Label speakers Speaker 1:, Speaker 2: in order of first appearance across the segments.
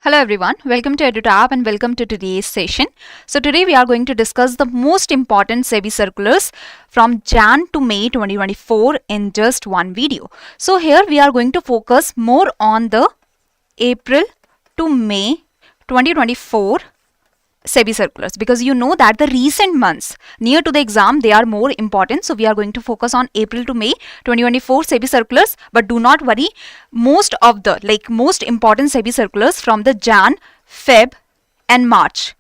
Speaker 1: Hello everyone, welcome to EduTap and welcome to today's session. So today we are going to discuss the most important SEBI circulars from Jan to May 2024 in just one video. So here we are going to focus more on the April to May 2024 SEBI circulars, because you know that the recent months near to the exam, they are more important. So we are going to focus on April to May 2024 SEBI circulars, but do not worry, most important SEBI circulars from the Jan, Feb and March,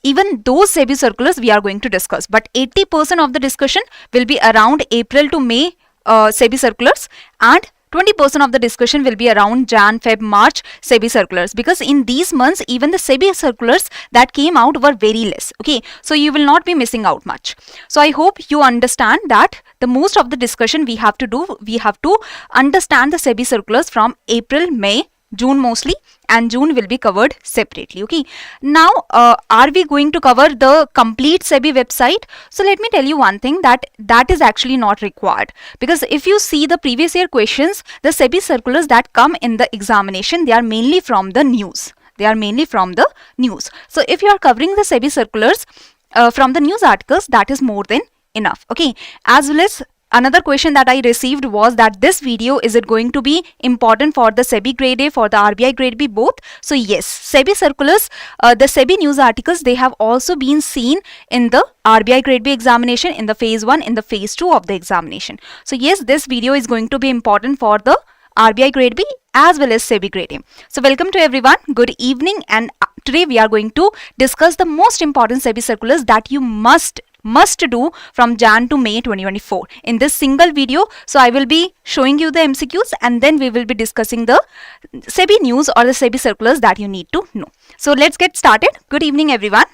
Speaker 1: even those SEBI circulars we are going to discuss, but 80% of the discussion will be around April to May SEBI circulars, and 20% of the discussion will be around Jan, Feb, March SEBI circulars, because in these months even the SEBI circulars that came out were very less. Okay, so you will not be missing out much. So I hope you understand that the most of the discussion we have to understand the SEBI circulars from April, May, June mostly, and June will be covered separately. Okay, now are we going to cover the complete SEBI website? So let me tell you one thing, that is actually not required, because if you see the previous year questions, the SEBI circulars that come in the examination, they are mainly from the news. So if you are covering the SEBI circulars from the news articles, that is more than enough. Okay, as well as another question that I received was that this video, is it going to be important for the SEBI Grade A, for the RBI Grade B, both? So yes, SEBI circulars, the SEBI news articles, they have also been seen in the RBI Grade B examination, in the phase 1, in the phase 2 of the examination. So yes, this video is going to be important for the RBI Grade B as well as SEBI Grade A. So welcome to everyone, good evening, and today we are going to discuss the most important SEBI circulars that you must do from Jan to May 2024 in this single video. So I will be showing you the MCQs, and then we will be discussing the SEBI news or the SEBI circulars that you need to know. So let's get started. Good evening everyone.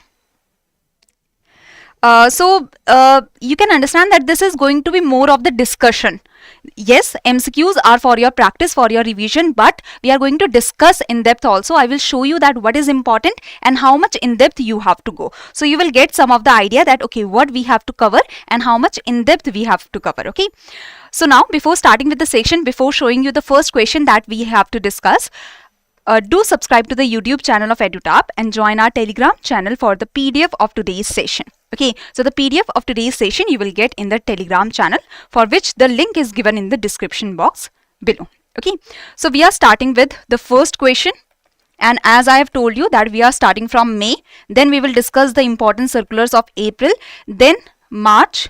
Speaker 1: You can understand that this is going to be more of the discussion. Yes, MCQs are for your practice, for your revision, but we are going to discuss in depth also. I will show you that what is important and how much in depth you have to go. So you will get some of the idea that okay, what we have to cover and how much in depth we have to cover. Okay. So now, before starting with the section, before showing you the first question that we have to discuss, do subscribe to the YouTube channel of EduTap and join our Telegram channel for the PDF of today's session. Okay, so the PDF of today's session you will get in the Telegram channel, for which the link is given in the description box below. Okay, so we are starting with the first question, and as I have told you that we are starting from May, then we will discuss the important circulars of April, then March,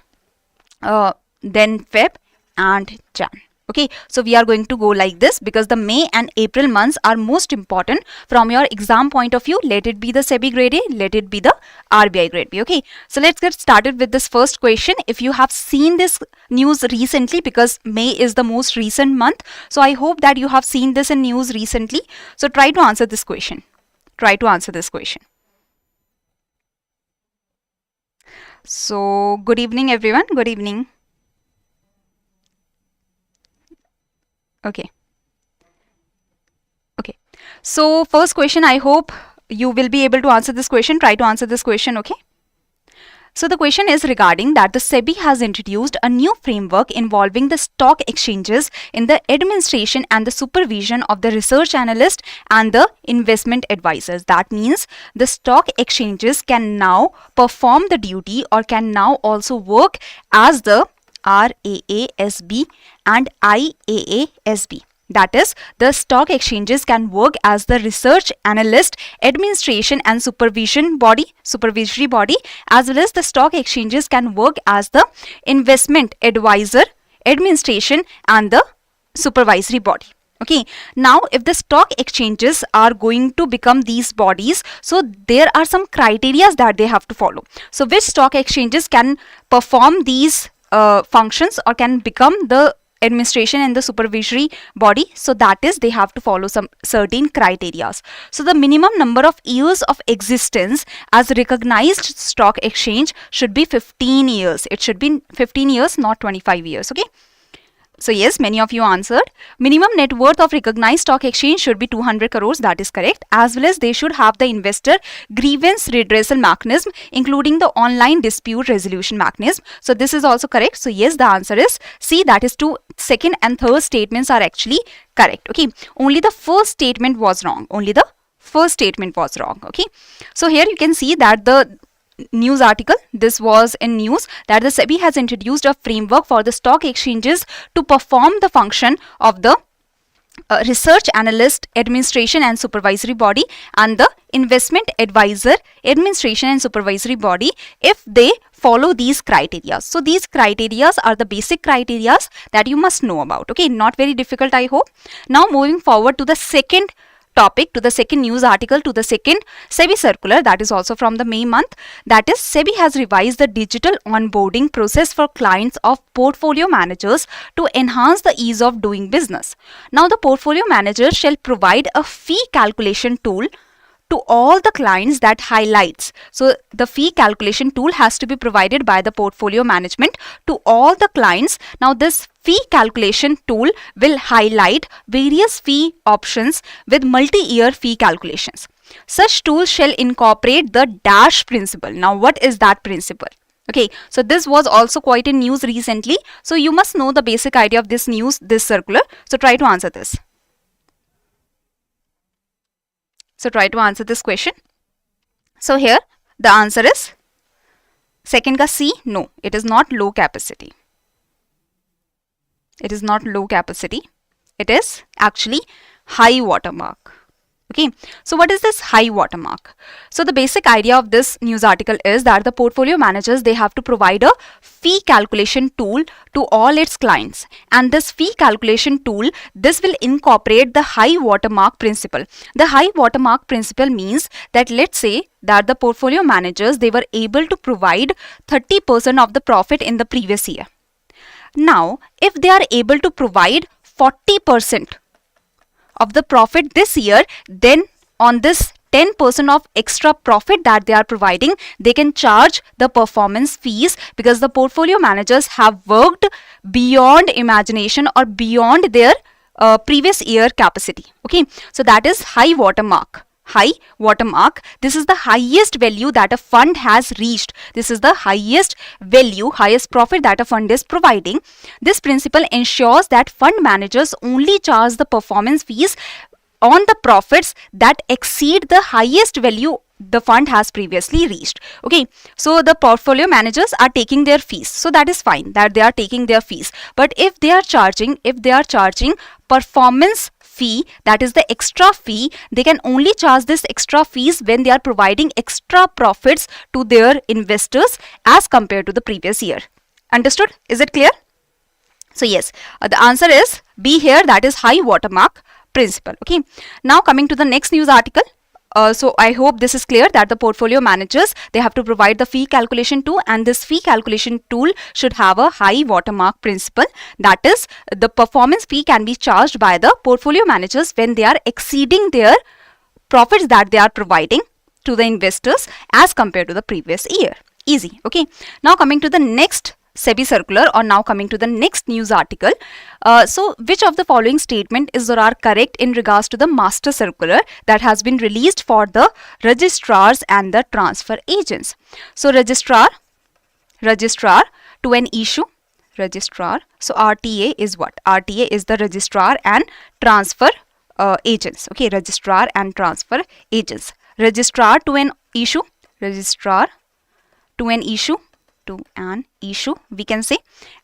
Speaker 1: then Feb and Jan. Okay, so we are going to go like this, because the May and April months are most important from your exam point of view. Let it be the SEBI Grade A, let it be the RBI Grade B. Okay, so let's get started with this first question. If you have seen this news recently, because May is the most recent month, so I hope that you have seen this in news recently. So try to answer this question. So good evening everyone, good evening. Okay. So first question, I hope you will be able to answer this question. Try to answer this question. Okay. So the question is regarding that the SEBI has introduced a new framework involving the stock exchanges in the administration and the supervision of the research analyst and the investment advisors. That means the stock exchanges can now perform the duty, or can now also work as the RAASB and IAASB. That is, the stock exchanges can work as the research analyst, administration and supervisory body, as well as the stock exchanges can work as the investment advisor, administration and the supervisory body. Okay, now if the stock exchanges are going to become these bodies, so there are some criteria that they have to follow. So which stock exchanges can perform these functions or can become the administration and the supervisory body? So that is, they have to follow some certain criteria. So the minimum number of years of existence as recognized stock exchange should be 15 years. It should be 15 years, not 25 years. Okay. So yes, many of you answered. Minimum net worth of recognized stock exchange should be 200 crores. That is correct. As well as they should have the investor grievance redressal mechanism, including the online dispute resolution mechanism. So this is also correct. So yes, the answer is C. That is second and third statements are actually correct. Okay. Only the first statement was wrong. first statement was wrong. Okay, so here you can see that the news article, this was in news, that the SEBI has introduced a framework for the stock exchanges to perform the function of the research analyst administration and supervisory body and the investment advisor administration and supervisory body if they follow these criteria. So these criteria are the basic criteria that you must know about. Okay, not very difficult, I hope. Now moving forward to the second topic, to the second news article, to the second SEBI circular, that is also from the May month, that is SEBI has revised the digital onboarding process for clients of portfolio managers to enhance the ease of doing business. Now the portfolio manager shall provide a fee calculation tool to all the clients that highlights. So the fee calculation tool has to be provided by the portfolio management to all the clients. Now this fee calculation tool will highlight various fee options with multi-year fee calculations. Such tools shall incorporate the dash principle. Now what is that principle? Okay, so this was also quite in news recently. So you must know the basic idea of this news, this circular. So try to answer this. So try to answer this question. So here the answer is second ka C. No, it is not low capacity. It is not low capacity. It is actually high watermark. Okay, so what is this high watermark? So the basic idea of this news article is that the portfolio managers, they have to provide a fee calculation tool to all its clients, and this fee calculation tool, this will incorporate the high watermark principle. The high watermark principle means that, let's say that the portfolio managers, they were able to provide 30% of the profit in the previous year. Now if they are able to provide 40% of the profit this year, then on this 10% of extra profit that they are providing, they can charge the performance fees, because the portfolio managers have worked beyond imagination or beyond their previous year capacity. Okay, so that is high watermark. High watermark, this is the highest value that a fund has reached. This is the highest value, highest profit that a fund is providing. This principle ensures that fund managers only charge the performance fees on the profits that exceed the highest value the fund has previously reached. Okay, so the portfolio managers are taking their fees, so that is fine that they are taking their fees. But if they are charging performance fee, that is the extra fee, they can only charge this extra fees when they are providing extra profits to their investors as compared to the previous year. Understood? Is it clear? So yes, the answer is B here, that is high watermark principle. Okay, now coming to the next news article. So I hope this is clear that the portfolio managers, they have to provide the fee calculation tool, and this fee calculation tool should have a high watermark principle. That is, the performance fee can be charged by the portfolio managers when they are exceeding their profits that they are providing to the investors as compared to the previous year. Easy. Okay, now coming to the next SEBI circular, or now coming to the next news article. So which of the following statement is or are correct in regards to the master circular that has been released for the registrars and the transfer agents? So registrar to an issue, registrar. So RTA is what? RTA is the registrar and transfer agents. Okay, registrar and transfer agents. Registrar to an issue, registrar to an issue, we can say,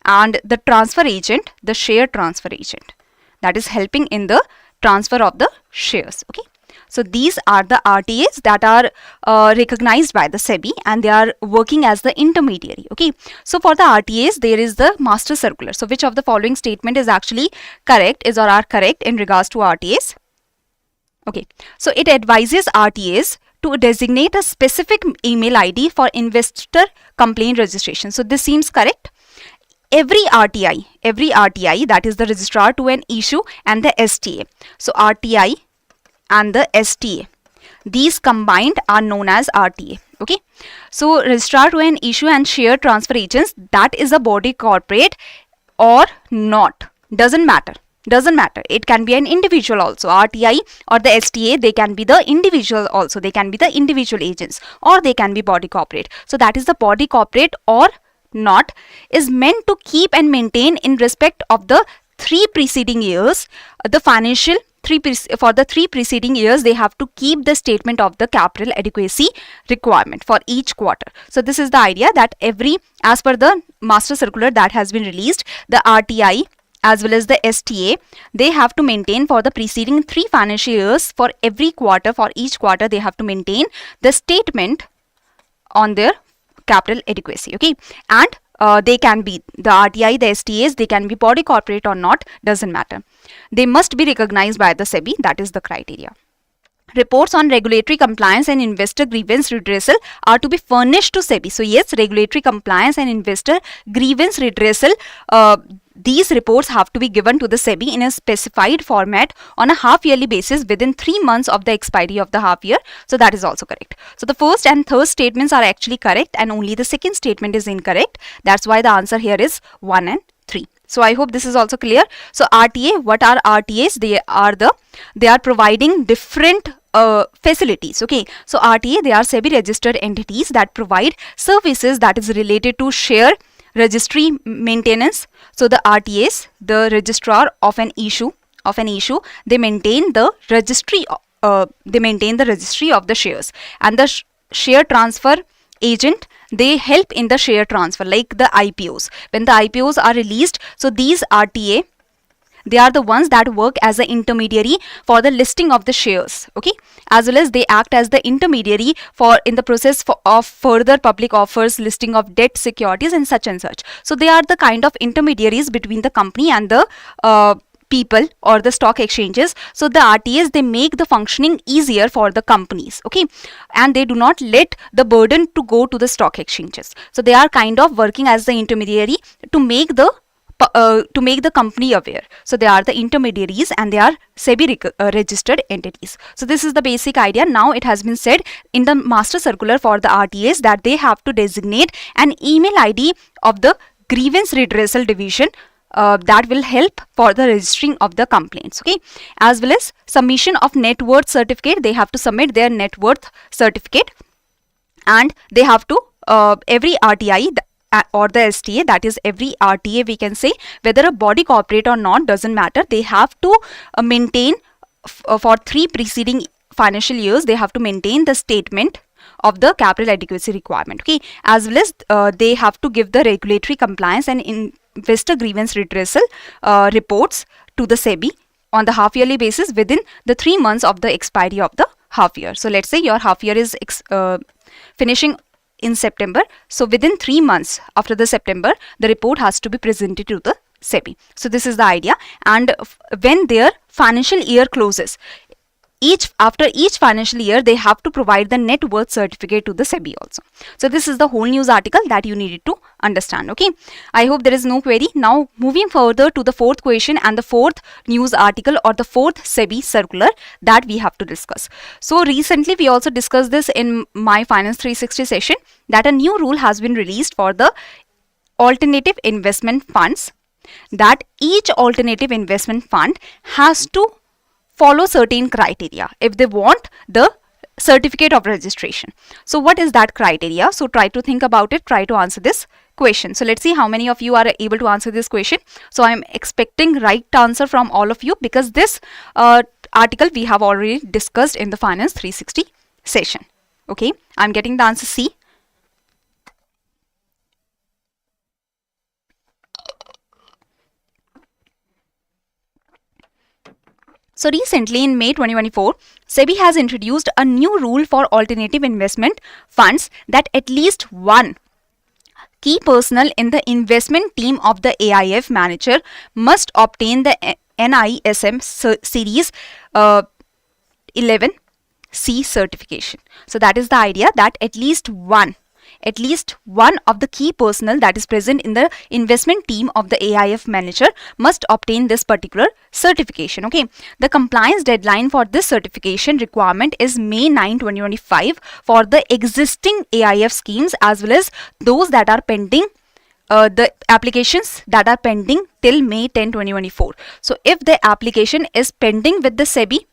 Speaker 1: and the transfer agent, the share transfer agent, that is helping in the transfer of the shares. Okay, so these are the RTAs that are recognized by the SEBI, and they are working as the intermediary. Okay, so for the RTAs there is the master circular. So which of the following statement is actually correct, is or are correct in regards to RTAs? Okay, so it advises RTAs to designate a specific email ID for investor complaint registration. So this seems correct. Every RTI, that is the registrar to an issue and the STA. So RTI and the STA, these combined are known as RTA. Okay, so registrar to an issue and share transfer agents, that is a body corporate or not, doesn't matter. It can be an individual also. RTI or the STA, they can be the individual also. They can be the individual agents, or they can be body corporate. So that is the body corporate or not, is meant to keep and maintain in respect of the 3 preceding years the financial for the 3 preceding years, they have to keep the statement of the capital adequacy requirement for each quarter. So this is the idea that as per the master circular that has been released, the RTI as well as the STA, they have to maintain for the preceding 3 financial years, for every quarter, for each quarter, they have to maintain the statement on their capital adequacy. Okay, and they can be the RTI, the STAs, they can be body corporate or not, doesn't matter. They must be recognized by the SEBI, that is the criteria. Reports on regulatory compliance and investor grievance redressal are to be furnished to SEBI. So yes, regulatory compliance and investor grievance redressal, these reports have to be given to the SEBI in a specified format on a half-yearly basis within 3 months of the expiry of the half year. So that is also correct. So the first and third statements are actually correct and only the second statement is incorrect. That's why the answer here is 1 and 3. So I hope this is also clear. So RTA, what are RTAs? They are providing different facilities. Okay, so RTA, they are SEBI registered entities that provide services that is related to share registry maintenance. So the RTAs, the registrar of an issue, they maintain the registry. They maintain the registry of the shares, and the share transfer agent, they help in the share transfer, like the IPOs. When the IPOs are released, so these RTA, they are the ones that work as an intermediary for the listing of the shares, okay, as well as they act as the intermediary for in the process of further public offers, listing of debt securities and such. So they are the kind of intermediaries between the company and the people or the stock exchanges. So the RTAs, they make the functioning easier for the companies, okay, and they do not let the burden to go to the stock exchanges. So they are kind of working as the intermediary to make the company aware. So they are the intermediaries and they are SEBI registered entities. So this is the basic idea. Now it has been said in the master circular for the RTAs that they have to designate an email ID of the grievance redressal division that will help for the registering of the complaints, okay, as well as submission of net worth certificate. They have to submit their net worth certificate, and they have to every RTI or the STA, that is every RTA, we can say, whether a body corporate or not, doesn't matter, they have to maintain for 3 preceding financial years, they have to maintain the statement of the capital adequacy requirement, okay, as well as they have to give the regulatory compliance and investor grievance redressal reports to the SEBI on the half yearly basis within the 3 months of the expiry of the half year. So let's say your half year is finishing in September. So within 3 months after the September, the report has to be presented to the SEBI. So this is the idea. And when their financial year closes, after each financial year, they have to provide the net worth certificate to the SEBI also. So this is the whole news article that you needed to understand. Okay, I hope there is no query. Now moving further to the 4th question and the 4th news article or the 4th SEBI circular that we have to discuss. So recently we also discussed this in my Finance 360 session, that a new rule has been released for the alternative investment funds, that each alternative investment fund has to follow certain criteria if they want the certificate of registration. So what is that criteria? So try to think about it, try to answer this question. So let's see how many of you are able to answer this question. So I am expecting right answer from all of you, because this article we have already discussed in the Finance 360 session. Okay, I am getting the answer C. So recently in May 2024, SEBI has introduced a new rule for alternative investment funds that at least one key personnel in the investment team of the AIF manager must obtain the NISM series 11C certification. So that is the idea, that at least one of the key personnel that is present in the investment team of the AIF manager must obtain this particular certification. Okay, the compliance deadline for this certification requirement is May 9, 2025 for the existing AIF schemes as well as those that are pending, the applications that are pending till May 10, 2024. So if the application is pending with the SEBI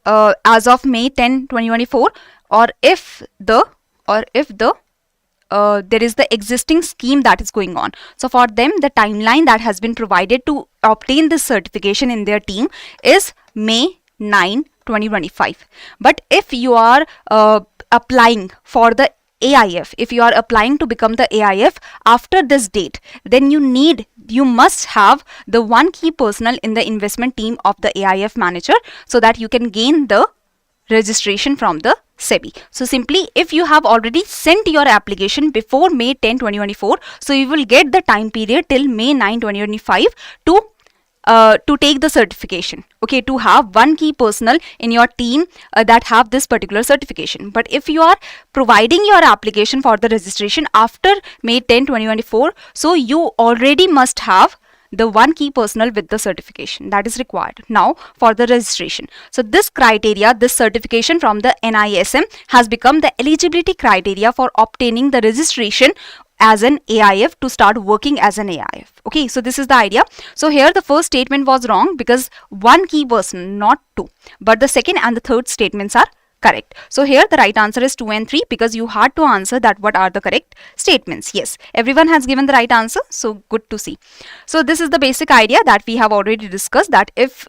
Speaker 1: as of May 10, 2024, or if there is the existing scheme that is going on, so for them the timeline that has been provided to obtain this certification in their team is May 9, 2025. But if you are applying for the AIF, if you are applying to become the AIF after this date, then you must have the one key personnel in the investment team of the AIF manager, so that you can gain the registration from the SEBI. So simply, if you have already sent your application before May 10, 2024, so you will get the time period till May 9, 2025 to take the certification, okay, to have one key personnel in your team that have this particular certification. But if you are providing your application for the registration after May 10, 2024, so you already must have the one key personnel with the certification that is required now for the registration. So this criteria, this certification from the NISM has become the eligibility criteria for obtaining the registration as an AIF to start working as an AIF. Okay, so this is the idea. So here the first statement was wrong because one key person, not two, but the second and the third statements are correct. So here the right answer is 2 and 3 because you had to answer that what are the correct statements. Yes, everyone has given the right answer, so good to see. So this is the basic idea that we have already discussed, that if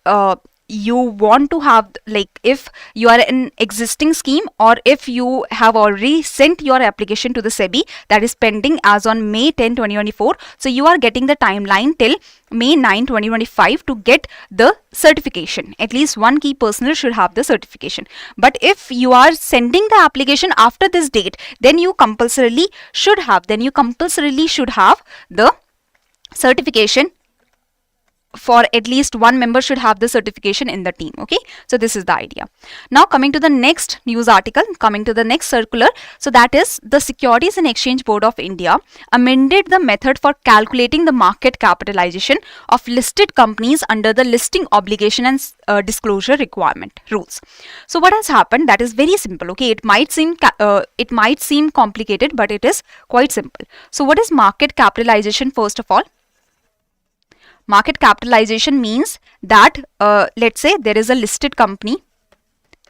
Speaker 1: you want to have, like, if you are in existing scheme or if you have already sent your application to the SEBI that is pending as on May 10, 2024, so you are getting the timeline till May 9, 2025 to get the certification. At least one key personnel should have the certification. But if you are sending the application after this date, then you compulsorily should have the certification. For at least one member should have the certification in the team. Okay, so this is the idea. Now coming to the next news article, coming to the next circular, so that is the Securities and Exchange Board of India amended the method for calculating the market capitalization of listed companies under the listing obligation and disclosure requirement rules. So what has happened, that is very simple. Okay, it might seem complicated, but it is quite simple. So what is market capitalization? First of all, market capitalization means that let's say there is a listed company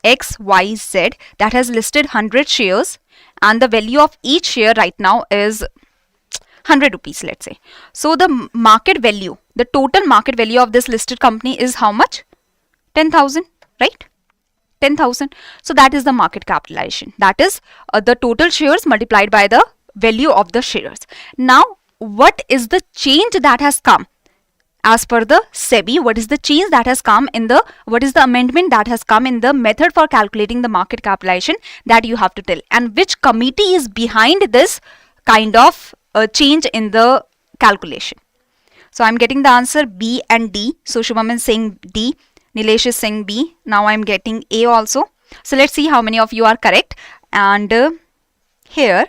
Speaker 1: XYZ that has listed 100 shares and the value of each share right now is 100 rupees, let's say. So the market value, the total market value of this listed company is how much? 10,000, right? 10,000. So that is the market capitalization. That is the total shares multiplied by the value of the shares. Now, what is the change that has come? As per the SEBI, what is the change that has come in the, what is the amendment that has come in the method for calculating the market capitalization, that you have to tell, and which committee is behind this kind of change in the calculation. So I'm getting the answer B and D. So Shubham is saying D, Nilesh is saying B. Now I'm getting A also. So let's see how many of you are correct. And here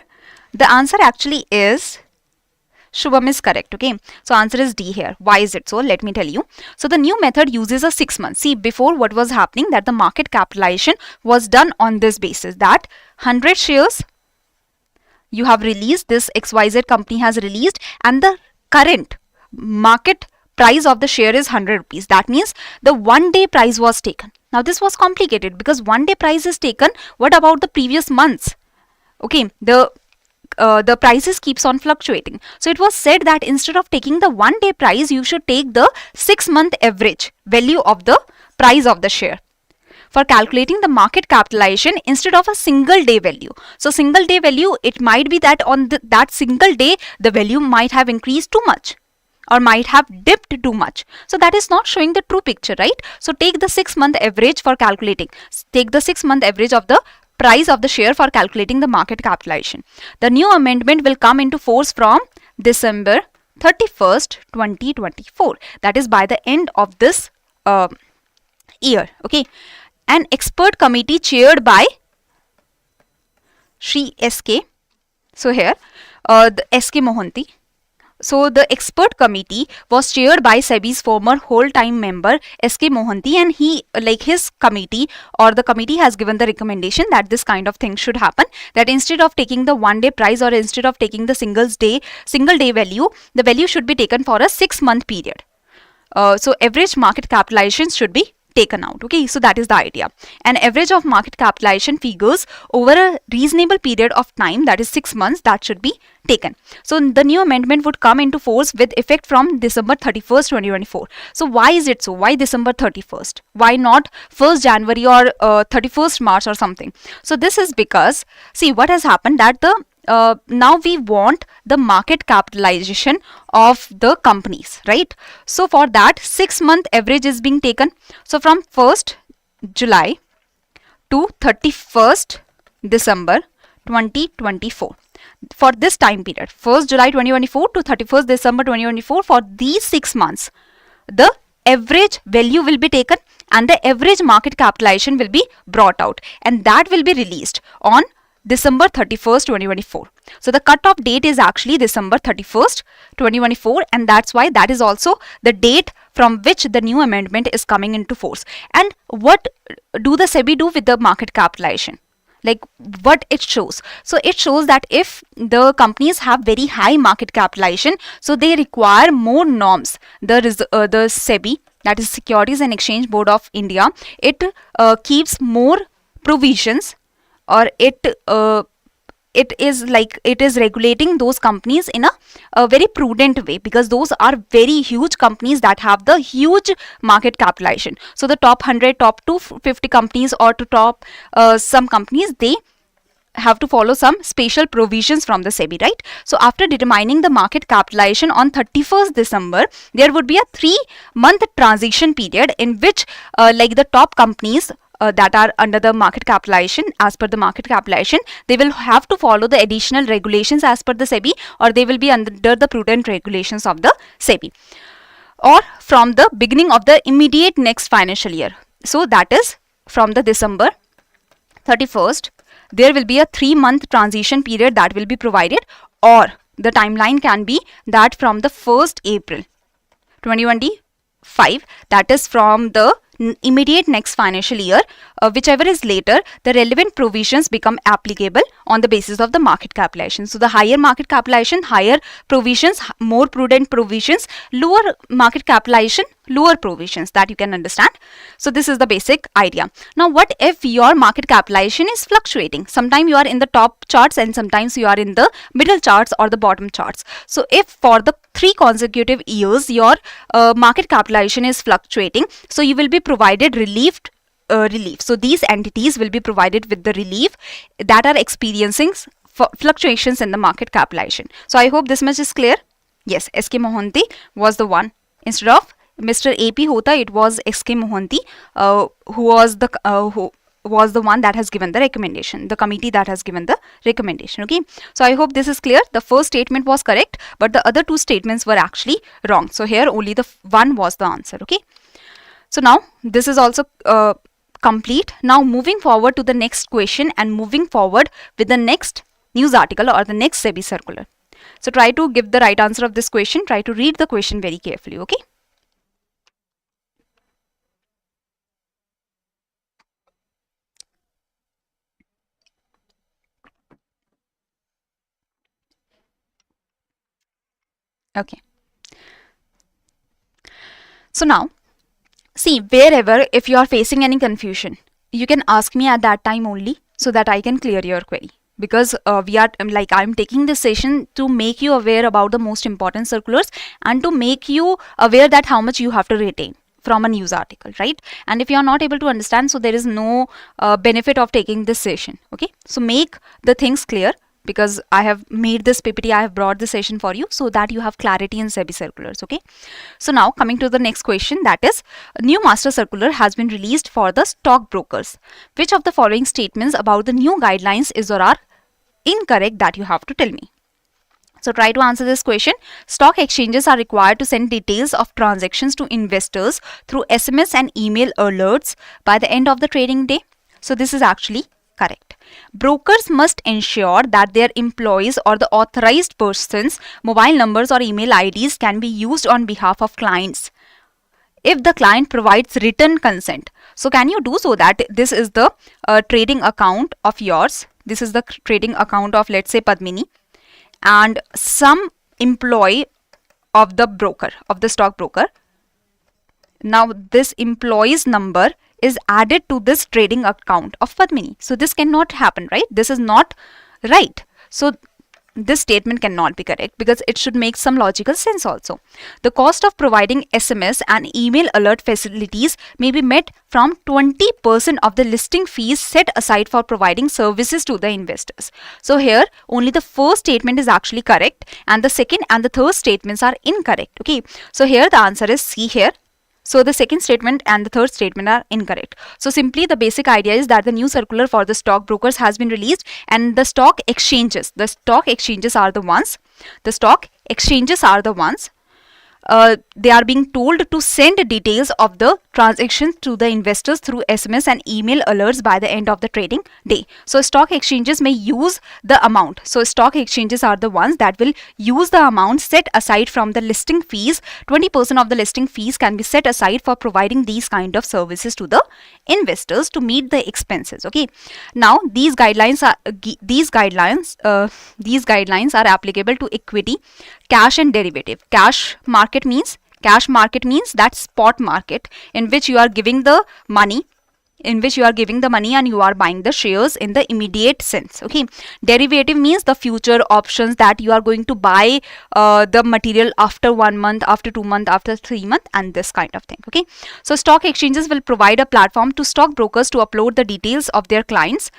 Speaker 1: the answer actually is Shubham is correct. Okay, so answer is D here. Why is it so? Let me tell you. So the new method uses a 6 months. See, before what was happening, that the market capitalization was done on this basis, that 100 shares you have released, this XYZ company has released, and the current market price of the share is 100 rupees. That means the 1 day price was taken. Now this was complicated because 1 day price is taken. What about the previous months? Okay, the prices keeps on fluctuating. So it was said that instead of taking the 1 day price, you should take the 6 month average value of the price of the share for calculating the market capitalization instead of a single day value. So single day value, it might be that on that single day, the value might have increased too much or might have dipped too much. So that is not showing the true picture, right? So take the 6 month average for calculating. Take the 6 month average of the price of the share for calculating the market capitalization. The new amendment will come into force from December 31st, 2024. That is by the end of this year. Okay. An expert committee chaired by Shri S.K. So here, the S.K. Mohanty. So the expert committee was chaired by SEBI's former whole-time member S.K. Mohanty, and he, like his committee or the committee, has given the recommendation that this kind of thing should happen, that instead of taking the 1 day price or instead of taking the single day value, the value should be taken for a 6 month period. So average market capitalization should be taken out. Okay, so that is the idea. An average of market capitalization figures over a reasonable period of time, that is 6 months, that should be taken. So the new amendment would come into force with effect from December 31st, 2024. So why is it so? Why December 31st? Why not 1st January or 31st March or something? So this is because, see, what has happened that the now we want the market capitalization of the companies, right? So for that 6-month average is being taken. So from 1st July to 31st December 2024. For this time period, 1st July 2024 to 31st December 2024, for these 6 months, the average value will be taken and the average market capitalization will be brought out, and that will be released on December 31st, 2024. So the cutoff date is actually December 31st, 2024, and that's why that is also the date from which the new amendment is coming into force. And what do the SEBI do with the market capitalization? Like what it shows? So it shows that if the companies have very high market capitalization, so they require more norms. The SEBI, that is Securities and Exchange Board of India, it keeps more provisions, or it is regulating those companies in a very prudent way, because those are very huge companies that have the huge market capitalization. So the top 100, top 250 companies, or to top some companies, they have to follow some special provisions from the SEBI, right? So after determining the market capitalization on 31st December, there would be a 3-month transition period in which like the top companies that are under the market capitalization, as per the market capitalization, they will have to follow the additional regulations as per the SEBI, or they will be under the prudent regulations of the SEBI, or from the beginning of the immediate next financial year. So that is from the December 31st, there will be a 3-month transition period that will be provided, or the timeline can be that from the 1st April 2025, that is from the immediate next financial year, whichever is later, the relevant provisions become applicable on the basis of the market capitalization. So the higher market capitalization, higher provisions, more prudent provisions; lower market capitalization, lower provisions, that you can understand. So this is the basic idea. Now what if your market capitalization is fluctuating? Sometimes you are in the top charts and sometimes you are in the middle charts or the bottom charts. So if for the 3 consecutive years your market capitalization is fluctuating, so you will be provided relief. So these entities will be provided with the relief that are experiencing fluctuations in the market capitalization. So I hope this much is clear. Yes, S.K. Mohanty was the one. Instead of Mr. A.P. Hota, it was S.K. Mohanty who was the one that has given the recommendation, the committee that has given the recommendation. Okay, so I hope this is clear. The first statement was correct, but the other 2 statements were actually wrong. So here only the one was the answer. Okay, so now this is also complete. Now moving forward to the next question and moving forward with the next news article or the next SEBI circular. So try to give the right answer of this question. Try to read the question very carefully. Okay. Okay. So now, see, wherever if you are facing any confusion, you can ask me at that time only, so that I can clear your query. Because I'm taking this session to make you aware about the most important circulars and to make you aware that how much you have to retain from a news article, right? And if you are not able to understand, so there is no benefit of taking this session. Okay, so make the things clear, because I have made this PPT, I have brought this session for you so that you have clarity in SEBI circulars. Okay, so now coming to the next question, that is, a new master circular has been released for the stockbrokers. Which of the following statements about the new guidelines is or are incorrect that you have to tell me? So try to answer this question. Stock exchanges are required to send details of transactions to investors through SMS and email alerts by the end of the trading day. So this is actually correct. Brokers must ensure that their employees or the authorized persons' mobile numbers or email IDs can be used on behalf of clients if the client provides written consent. So can you do so that this is the trading account of yours? This is the trading account of, let's say, Padmini, and some employee of the broker, of the stockbroker, now this employee's number is added to this trading account of Padmini. So this cannot happen, right? This is not right. So this statement cannot be correct because it should make some logical sense also. The cost of providing SMS and email alert facilities may be met from 20% of the listing fees set aside for providing services to the investors. So here only the first statement is actually correct and the second and the third statements are incorrect. Okay, so here the answer is C here. So the second statement and the third statement are incorrect. So simply the basic idea is that the new circular for the stockbrokers has been released and the stock exchanges are the ones, they are being told to send details of the transactions to the investors through SMS and email alerts by the end of the trading day. So stock exchanges may use the amount. So stock exchanges are the ones that will use the amount set aside from the listing fees. 20% of the listing fees can be set aside for providing these kind of services to the investors to meet the expenses. Okay. Now these guidelines are applicable to equity, cash and derivative. Cash market means that spot market in which you are giving the money and you are buying the shares in the immediate sense. Okay, derivative means the future options that you are going to buy the material after 1 month, after 2 months, after 3 months, and this kind of thing. Okay, so stock exchanges will provide a platform to stockbrokers to upload the details of their clients,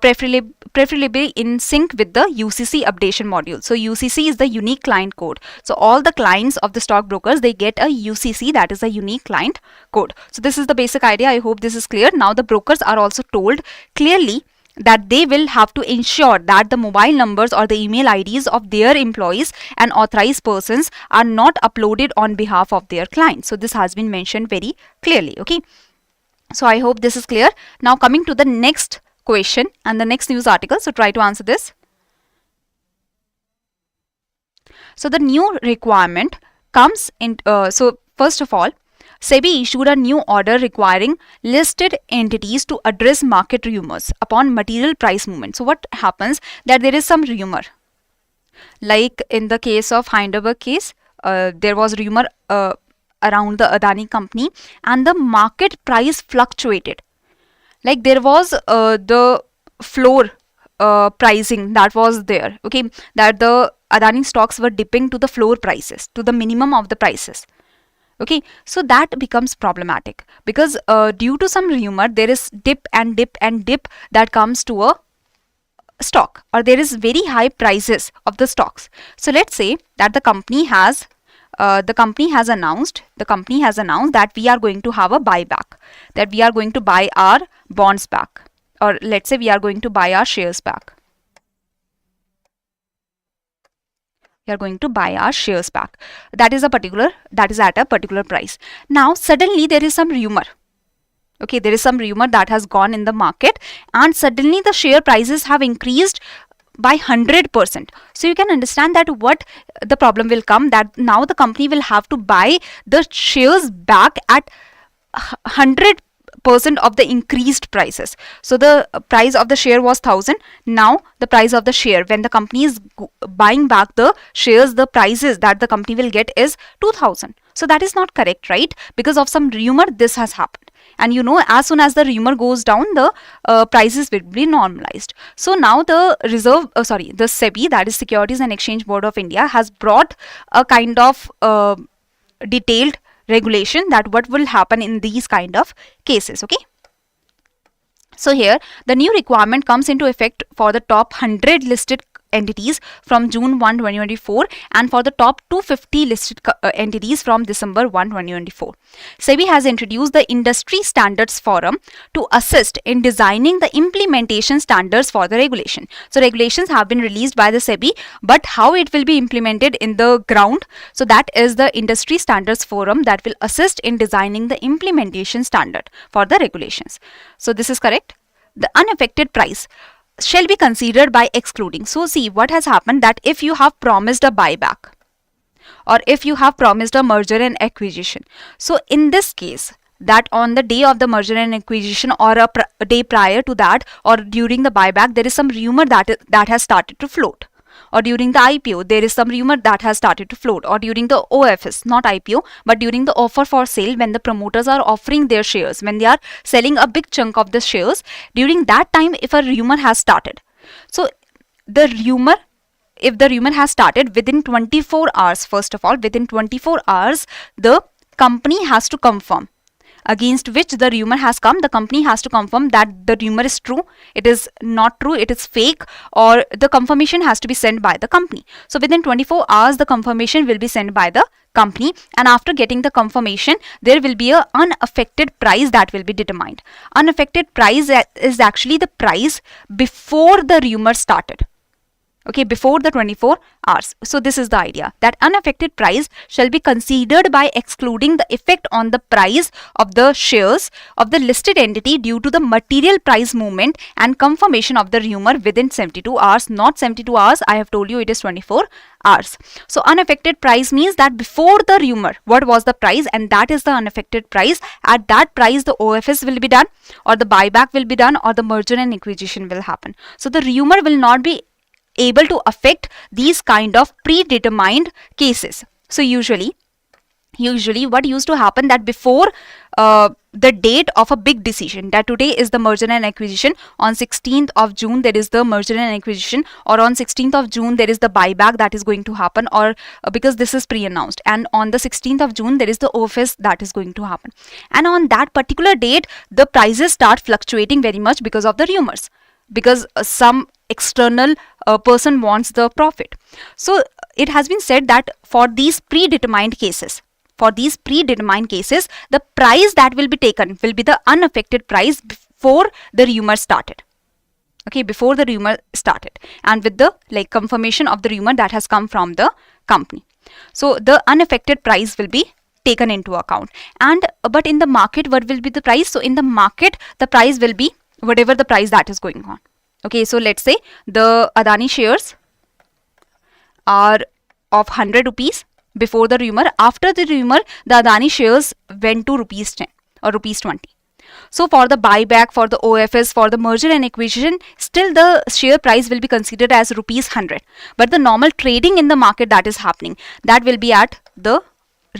Speaker 1: preferably in sync with the UCC updation module. So UCC is the unique client code. So all the clients of the stockbrokers, they get a UCC, that is a unique client code. So this is the basic idea. I hope this is clear. Now the brokers are also told clearly that they will have to ensure that the mobile numbers or the email IDs of their employees and authorized persons are not uploaded on behalf of their clients. So this has been mentioned very clearly. Okay, so I hope this is clear. Now coming to the next question and the next news article. So try to answer this. So the new requirement comes in. So first of all, SEBI issued a new order requiring listed entities to address market rumors upon material price movement. So what happens that there is some rumor, like in the case of Heidelberg case, there was rumor around the Adani company and the market price fluctuated. Like there was the floor pricing that was there. Okay, that the Adani stocks were dipping to the floor prices, to the minimum of the prices. Okay, so that becomes problematic because due to some rumor there is dip and dip and dip that comes to a stock, or there is very high prices of the stocks. So let's say that the company has announced that we are going to have a buyback, that we are going to buy our bonds back, or let's say we are going to buy our shares back. That is at a particular price. Now suddenly there is some rumor. Okay, there is some rumor that has gone in the market and suddenly the share prices have increased by 100%. So you can understand that what the problem will come, that now the company will have to buy the shares back at 100% of the increased prices. So the price of the share was 1000. Now the price of the share, when the company is buying back the shares, the prices that the company will get is 2000. So that is not correct, right? Because of some rumor this has happened. And you know, as soon as the rumor goes down, the prices will be normalized. So now the the SEBI, that is Securities and Exchange Board of India, has brought a kind of detailed regulation that what will happen in these kind of cases. Okay, so here the new requirement comes into effect for the top 100 listed entities from June 1, 2024 and for the top 250 listed entities from December 1, 2024. SEBI has introduced the Industry Standards Forum to assist in designing the implementation standards for the regulation. So regulations have been released by the SEBI, but how it will be implemented in the ground, so that is the Industry Standards Forum that will assist in designing the implementation standard for the regulations. So this is correct. The unaffected price shall be considered by excluding. So see what has happened, that if you have promised a buyback or if you have promised a merger and acquisition, so in this case, that on the day of the merger and acquisition or a day prior to that or during the buyback, there is some rumor that has started to float, or during the IPO there is some rumor that has started to float, or during the OFS, not IPO, but during the offer for sale, when the promoters are offering their shares, when they are selling a big chunk of the shares, during that time if a rumor has started. So the rumor, if the rumor has started within 24 hours, first of all, within 24 hours, the company has to confirm against which the rumor has come. The company has to confirm that the rumor is true, it is not true, it is fake, or the confirmation has to be sent by the company. So within 24 hours, the confirmation will be sent by the company, and after getting the confirmation, there will be a unaffected price that will be determined. Unaffected price is actually the price before the rumor started. Okay, before the 24 hours. So this is the idea, that unaffected price shall be considered by excluding the effect on the price of the shares of the listed entity due to the material price movement and confirmation of the rumor within 72 hours, not 72 hours. I have told you it is 24 hours. So unaffected price means that before the rumor, what was the price, and that is the unaffected price. At that price, the OFS will be done, or the buyback will be done, or the merger and acquisition will happen. So the rumor will not be able to affect these kind of predetermined cases. So usually what used to happen, that before the date of a big decision, that today is the merger and acquisition, on 16th of June there is the merger and acquisition, or on 16th of June there is the buyback that is going to happen, or because this is pre-announced, and on the 16th of June there is the OFS that is going to happen, and on that particular date the prices start fluctuating very much because of the rumors, because some external person wants the profit. So it has been said that for these predetermined cases, the price that will be taken will be the unaffected price before the rumor started. Okay, before the rumor started, and with the confirmation of the rumor that has come from the company. So the unaffected price will be taken into account. And but in the market, what will be the price? So in the market, the price will be whatever the price that is going on. Okay, so let's say the Adani shares are of 100 rupees before the rumor. After the rumor, the Adani shares went to rupees 10 or rupees 20. So for the buyback, for the OFS, for the merger and acquisition, still the share price will be considered as rupees 100. But the normal trading in the market that is happening, that will be at the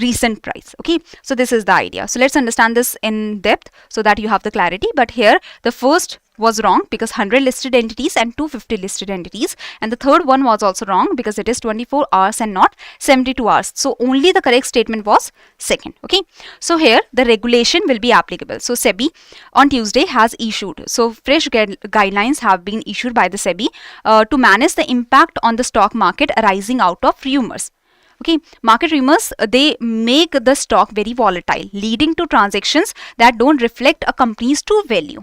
Speaker 1: recent price. Okay, so this is the idea. So let's understand this in depth so that you have the clarity. But here the first was wrong because 100 listed entities and 250 listed entities, and the third one was also wrong because it is 24 hours and not 72 hours. So only the correct statement was second. Okay, so here the regulation will be applicable. So SEBI on Tuesday has issued, so fresh guidelines have been issued by the SEBI to manage the impact on the stock market arising out of rumors. Okay, market rumors, they make the stock very volatile, leading to transactions that don't reflect a company's true value.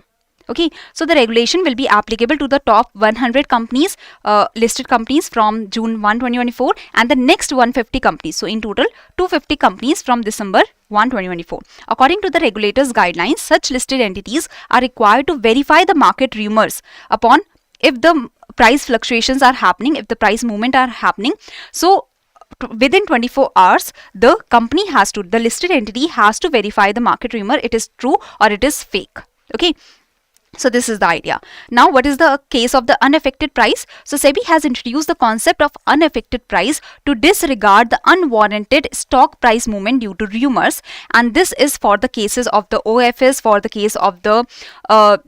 Speaker 1: Okay, so the regulation will be applicable to the top 100 companies, listed companies from June 1, 2024, and the next 150 companies. So in total, 250 companies from December 1, 2024. According to the regulator's guidelines, such listed entities are required to verify the market rumors upon if the price fluctuations are happening, if the price movement are happening. So within 24 hours, the company has to, the listed entity has to verify the market rumor, it is true or it is fake. Okay. So this is the idea. Now, what is the case of the unaffected price? So SEBI has introduced the concept of unaffected price to disregard the unwarranted stock price movement due to rumors, and this is for the cases of the OFS, for the case of the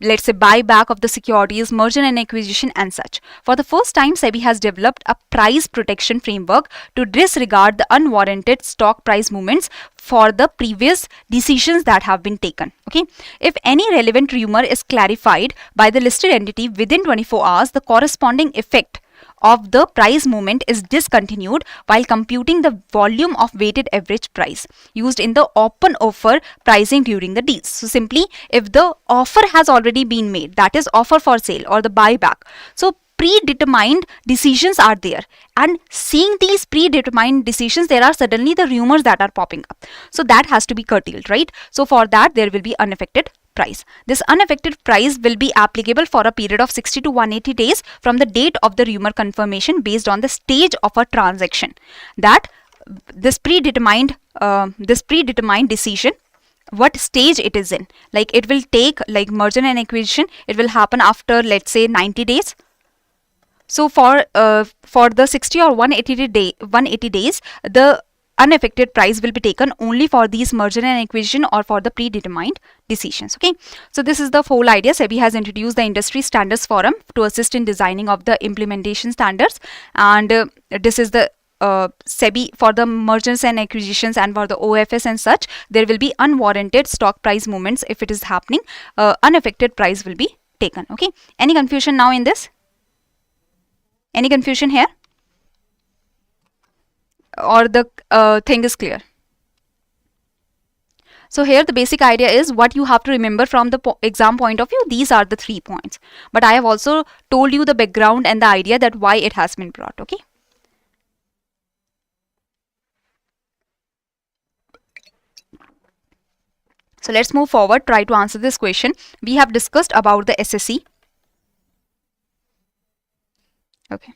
Speaker 1: let's say buyback of the securities, merger and acquisition and such. For the first time, SEBI has developed a price protection framework to disregard the unwarranted stock price movements for the previous decisions that have been taken. Okay, if any relevant rumor is clarified by the listed entity within 24 hours, the corresponding effect of the price movement is discontinued while computing the volume of weighted average price used in the open offer pricing during the deals. So simply, if the offer has already been made, that is offer for sale or the buyback, so predetermined decisions are there, and seeing these predetermined decisions, there are suddenly the rumors that are popping up, so that has to be curtailed, right? So for that, there will be unaffected price. This unaffected price will be applicable for a period of 60 to 180 days from the date of the rumor confirmation based on the stage of a transaction, that this predetermined decision, what stage it is in. Like it will take, like merger and acquisition, it will happen after, let's say, 90 days. So for the 60 or 180 days, the unaffected price will be taken only for these merger and acquisition or for the predetermined decisions. Okay, so this is the whole idea. SEBI has introduced the Industry Standards Forum to assist in designing of the implementation standards, and this is the SEBI for the mergers and acquisitions, and for the OFS and such, there will be unwarranted stock price movements. If it is happening, unaffected price will be taken. Okay, any confusion now in this? Any confusion here? Or the thing is clear? So here the basic idea is what you have to remember from the exam point of view. These are the 3 points. But I have also told you the background and the idea that why it has been brought. Okay. So let's move forward, try to answer this question. We have discussed about the SSC. Okay.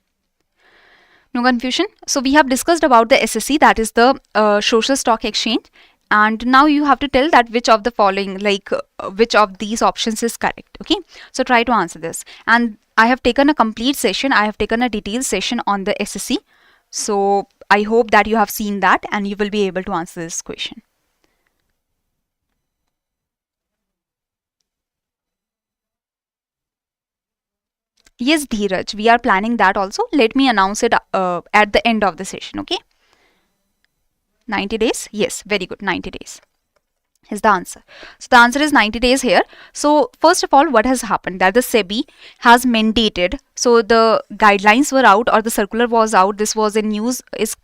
Speaker 1: No confusion. So we have discussed about the SSC, that is the social stock exchange, and now you have to tell that which of the following, like which of these options is correct. Okay, so try to answer this. And I have taken a complete session, I have taken a detailed session on the SSC, so I hope that you have seen that and you will be able to answer this question. Yes, Dheeraj, we are planning that also. Let me announce it at the end of the session. Okay, 90 days. Yes, very good. 90 days is the answer. So the answer is 90 days here. So first of all, what has happened, that the SEBI has mandated, so the guidelines were out or the circular was out. This was in news,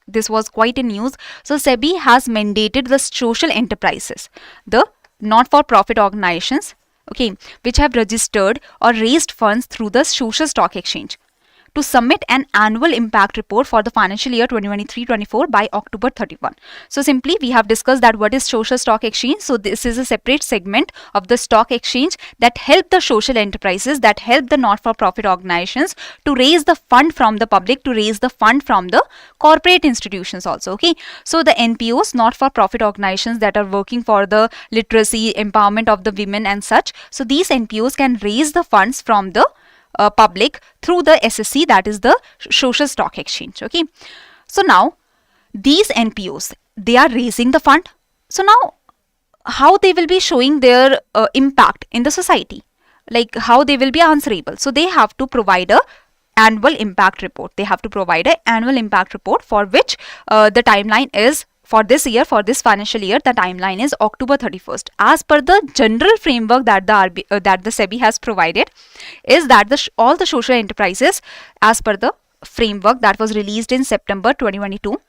Speaker 1: this was quite in news. So SEBI has mandated the social enterprises, the not-for-profit organizations, okay, which have registered or raised funds through the social stock exchange, to submit an annual impact report for the financial year 2023-24 by October 31. So simply we have discussed that what is social stock exchange. So this is a separate segment of the stock exchange that help the social enterprises, that help the not-for-profit organizations to raise the fund from the public, to raise the fund from the corporate institutions also. Okay, so the NPOs, not-for-profit organizations that are working for the literacy, empowerment of the women and such, so these NPOs can raise the funds from the public through the SSC, that is the social stock exchange. Okay, so now these NPOs, they are raising the fund. So now how they will be showing their impact in the society, like how they will be answerable. So they have to provide a annual impact report. They have to provide an annual impact report, for which the timeline is, for this year, for this financial year, the timeline is October 31st. As per the general framework that the SEBI has provided, is that all the social enterprises, as per the framework that was released in September 2022,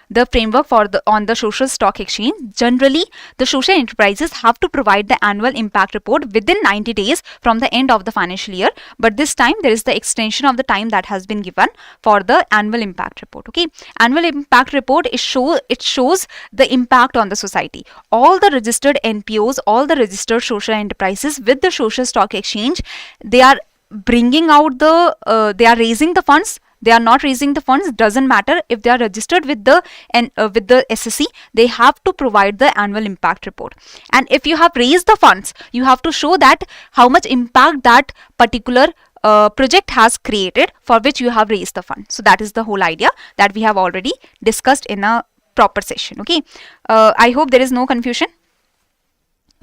Speaker 1: the framework for on the social stock exchange, generally the social enterprises have to provide the annual impact report within 90 days from the end of the financial year. But this time there is the extension of the time that has been given for the annual impact report. Okay, annual impact report is it shows the impact on the society. All the registered NPOs, all the registered social enterprises with the social stock exchange, they are bringing out they are raising the funds. They are not raising the funds, doesn't matter if they are registered with the SSC, they have to provide the annual impact report. And if you have raised the funds, you have to show that how much impact that particular project has created for which you have raised the fund. So that is the whole idea that we have already discussed in a proper session. Okay, I hope there is no confusion.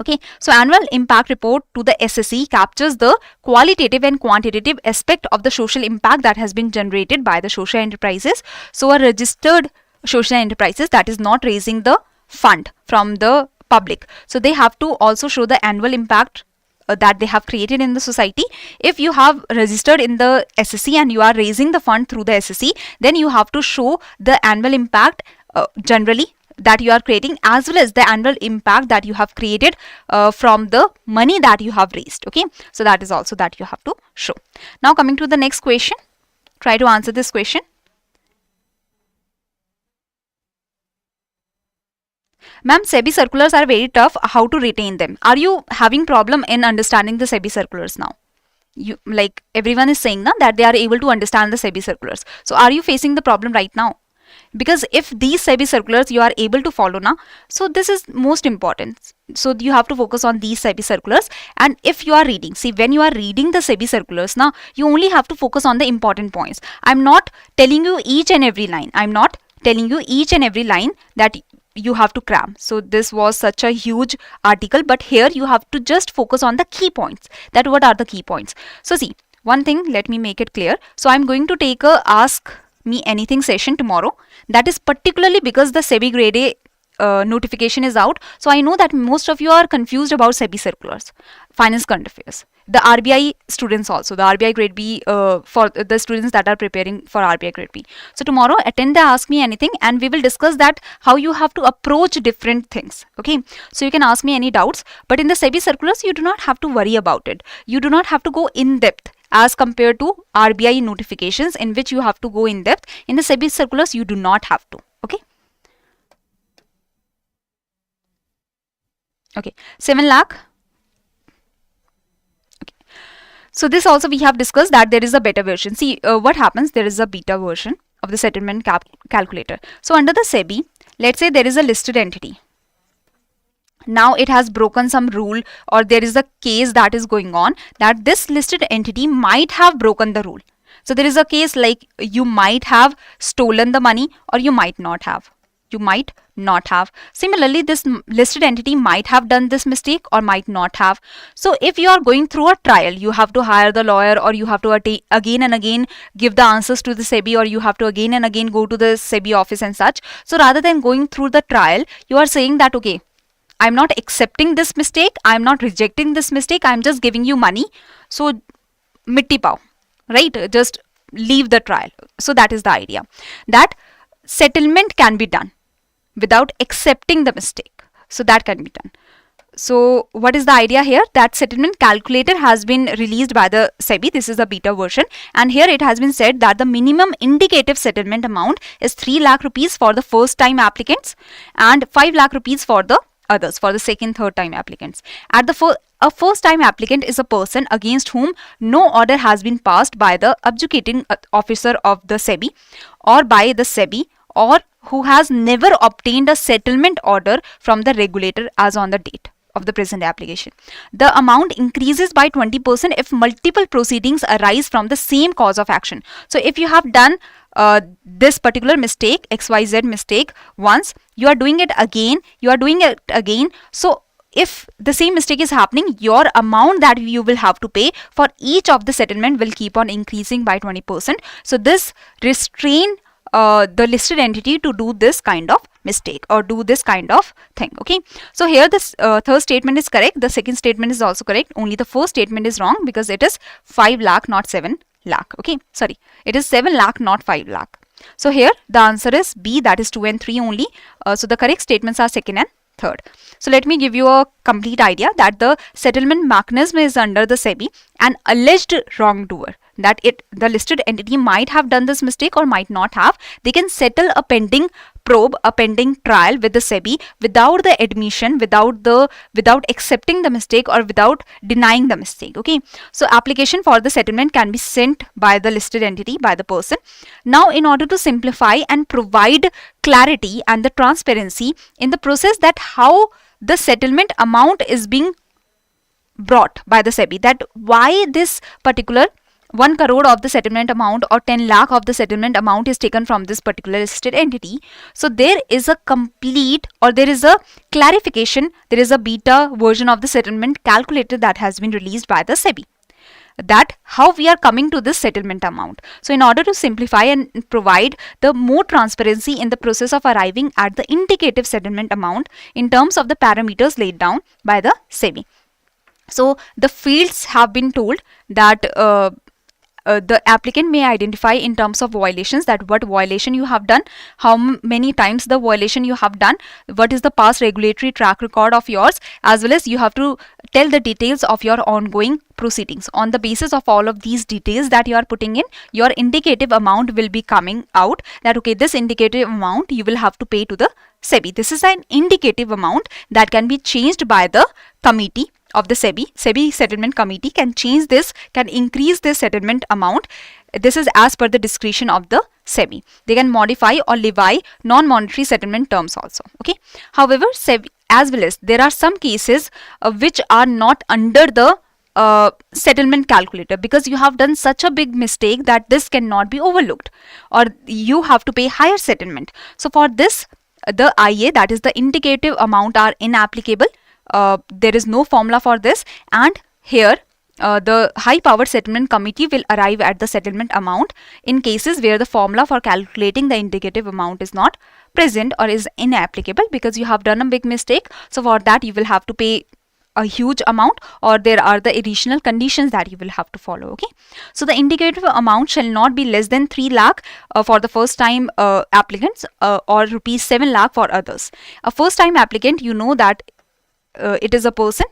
Speaker 1: Okay, so annual impact report to the SSC captures the qualitative and quantitative aspect of the social impact that has been generated by the social enterprises. So a registered social enterprises that is not raising the fund from the public, so they have to also show the annual impact that they have created in the society. If you have registered in the SSC and you are raising the fund through the SSC, then you have to show the annual impact generally that you are creating, as well as the annual impact that you have created from the money that you have raised. Okay, so that is also that you have to show. Now coming to the next question, try to answer this question. Ma'am, SEBI circulars are very tough. How to retain them? Are you having problem in understanding the SEBI circulars now? You, like everyone is saying now that they are able to understand the SEBI circulars. So are you facing the problem right now? Because if these SEBI circulars you are able to follow now, so this is most important. So you have to focus on these SEBI circulars. And if you are reading, see, when you are reading the SEBI circulars, now you only have to focus on the important points. I'm not telling you each and every line. I'm not telling you each and every line that you have to cram. So this was such a huge article, but here you have to just focus on the key points. That what are the key points? So see, one thing, let me make it clear. So I'm going to take a Ask Me Anything session tomorrow. That is particularly because the SEBI Grade A notification is out. So I know that most of you are confused about SEBI circulars, finance current affairs. The RBI students also, the RBI Grade B, for the students that are preparing for RBI Grade B. So tomorrow attend the Ask Me Anything, and we will discuss that how you have to approach different things. Okay, so you can ask me any doubts, but in the SEBI circulars you do not have to worry about it. You do not have to go in depth as compared to RBI notifications, in which you have to go in depth. In the SEBI circulars you do not have to. Okay. Okay, 7 lakh. Okay, so this also we have discussed that there is a beta version. See, what happens, there is a beta version of the settlement calculator. So under the SEBI, let's say there is a listed entity. Now it has broken some rule, or there is a case that is going on that this listed entity might have broken the rule. So there is a case like you might have stolen the money, or you might not have. You might not have. Similarly, this listed entity might have done this mistake or might not have. So if you are going through a trial, you have to hire the lawyer, or you have to again and again give the answers to the SEBI, or you have to again and again go to the SEBI office and such. So rather than going through the trial, you are saying that, okay, I'm not accepting this mistake, I'm not rejecting this mistake, I'm just giving you money. So mitti pao, right? Just leave the trial. So that is the idea, that settlement can be done without accepting the mistake. So that can be done. So what is the idea here? That settlement calculator has been released by the SEBI. This is the beta version, and here it has been said that the minimum indicative settlement amount is 3 lakh rupees for the first time applicants and 5 lakh rupees for the others, for the second, third time applicants. At the a first time applicant is a person against whom no order has been passed by the adjudicating officer of the SEBI or by the SEBI, or who has never obtained a settlement order from the regulator as on the date of the present application. The amount increases by 20% if multiple proceedings arise from the same cause of action. So if you have done this particular mistake, XYZ mistake once, you are doing it again, so if the same mistake is happening, your amount that you will have to pay for each of the settlement will keep on increasing by 20%. So this restrain the listed entity to do this kind of mistake or do this kind of thing. Okay, so here this third statement is correct, the second statement is also correct, only the first statement is wrong because it is 5 lakh not 7 lakh. Okay, sorry, it is 7 lakh not 5 lakh. So here the answer is B, that is 2 and 3 only. So the correct statements are second and third. So let me give you a complete idea that the settlement mechanism is under the SEBI. An alleged wrongdoer, that the listed entity might have done this mistake or might not have, they can settle a pending probe, a pending trial with the SEBI without the admission, without accepting the mistake or without denying the mistake. Okay, so application for the settlement can be sent by the listed entity, by the person. Now in order to simplify and provide clarity and the transparency in the process, that how the settlement amount is being brought by the SEBI, that why this particular 1 crore of the settlement amount or 10 lakh of the settlement amount is taken from this particular listed entity. So there is a complete, or there is a clarification, there is a beta version of the settlement calculator that has been released by the SEBI, that how we are coming to this settlement amount. So in order to simplify and provide the more transparency in the process of arriving at the indicative settlement amount in terms of the parameters laid down by the SEBI. So the fields have been told that the applicant may identify in terms of violations, that what violation you have done, how many times the violation you have done, what is the past regulatory track record of yours, as well as you have to tell the details of your ongoing proceedings. On the basis of all of these details that you are putting in, your indicative amount will be coming out, that okay, this indicative amount you will have to pay to the SEBI. This is an indicative amount that can be changed by the committee of the SEBI. SEBI settlement committee can change this, can increase this settlement amount this is as per the discretion of the SEBI. They can modify or levy non-monetary settlement terms also. Okay. However, SEBI, as well as there are some cases which are not under the settlement calculator, because you have done such a big mistake that this cannot be overlooked, or you have to pay higher settlement. So for this, the IA, that is the indicative amount, are inapplicable. There is no formula for this, and here the high powered settlement committee will arrive at the settlement amount in cases where the formula for calculating the indicative amount is not present or is inapplicable, because you have done a big mistake. So for that you will have to pay a huge amount, or there are the additional conditions that you will have to follow. Okay, so the indicative amount shall not be less than 3 lakh for the first time applicants, or rupees 7 lakh for others. A first time applicant, you know that it is a person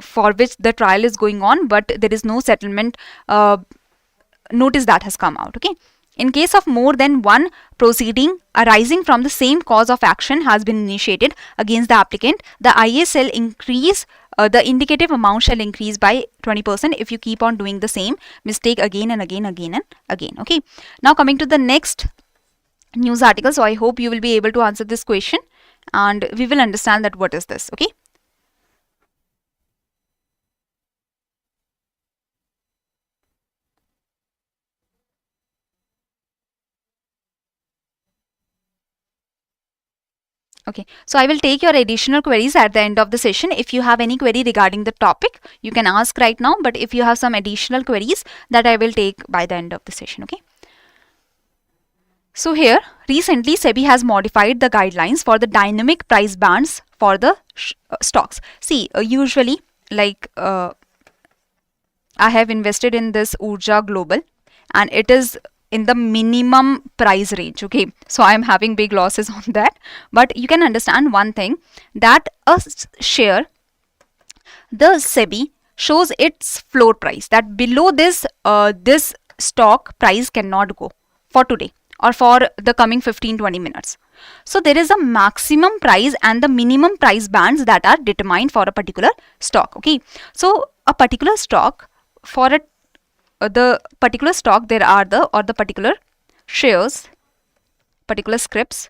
Speaker 1: for which the trial is going on, but there is no settlement notice that has come out. Okay, in case of more than one proceeding arising from the same cause of action has been initiated against the applicant, the IA shall increase, the indicative amount shall increase by 20% if you keep on doing the same mistake again and again and again. Okay, now coming to the next news article. So I hope you will be able to answer this question and we will understand that what is this. Okay. Okay, so I will take your additional queries at the end of the session. If you have any query regarding the topic, you can ask right now, but if you have some additional queries, that I will take by the end of the session. Okay. So here, recently SEBI has modified the guidelines for the dynamic price bands for the stocks. See, usually like I have invested in this Urja Global and it is in the minimum price range. Okay, so I am having big losses on that, but you can understand one thing, that a share, the SEBI shows its floor price, that below this this stock price cannot go for today or for the coming 15-20 minutes. So there is a maximum price and the minimum price bands that are determined for a particular stock. Okay, so a particular stock, for a the particular stock, there are the particular shares, particular scripts,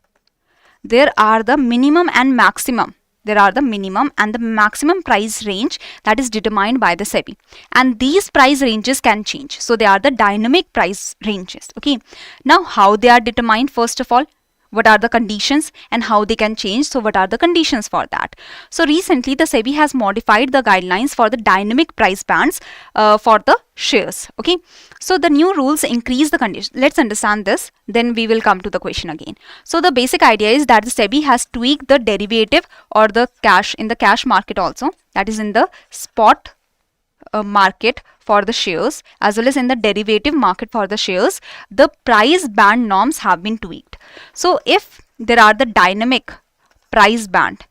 Speaker 1: there are the minimum and maximum. There are the minimum and the maximum price range that is determined by the SEBI, and these price ranges can change. So they are the dynamic price ranges. Okay, now how they are determined? First of all, what are the conditions and how they can change? So what are the conditions for that? So recently the SEBI has modified the guidelines for the dynamic price bands for the shares. Okay, so the new rules increase the condition. Let's understand this, then we will come to the question again. So the basic idea is that the SEBI has tweaked the derivative or the cash in the cash market also, that is in the spot market for the shares as well as in the derivative market for the shares, the price band norms have been tweaked. So if there are the dynamic price band,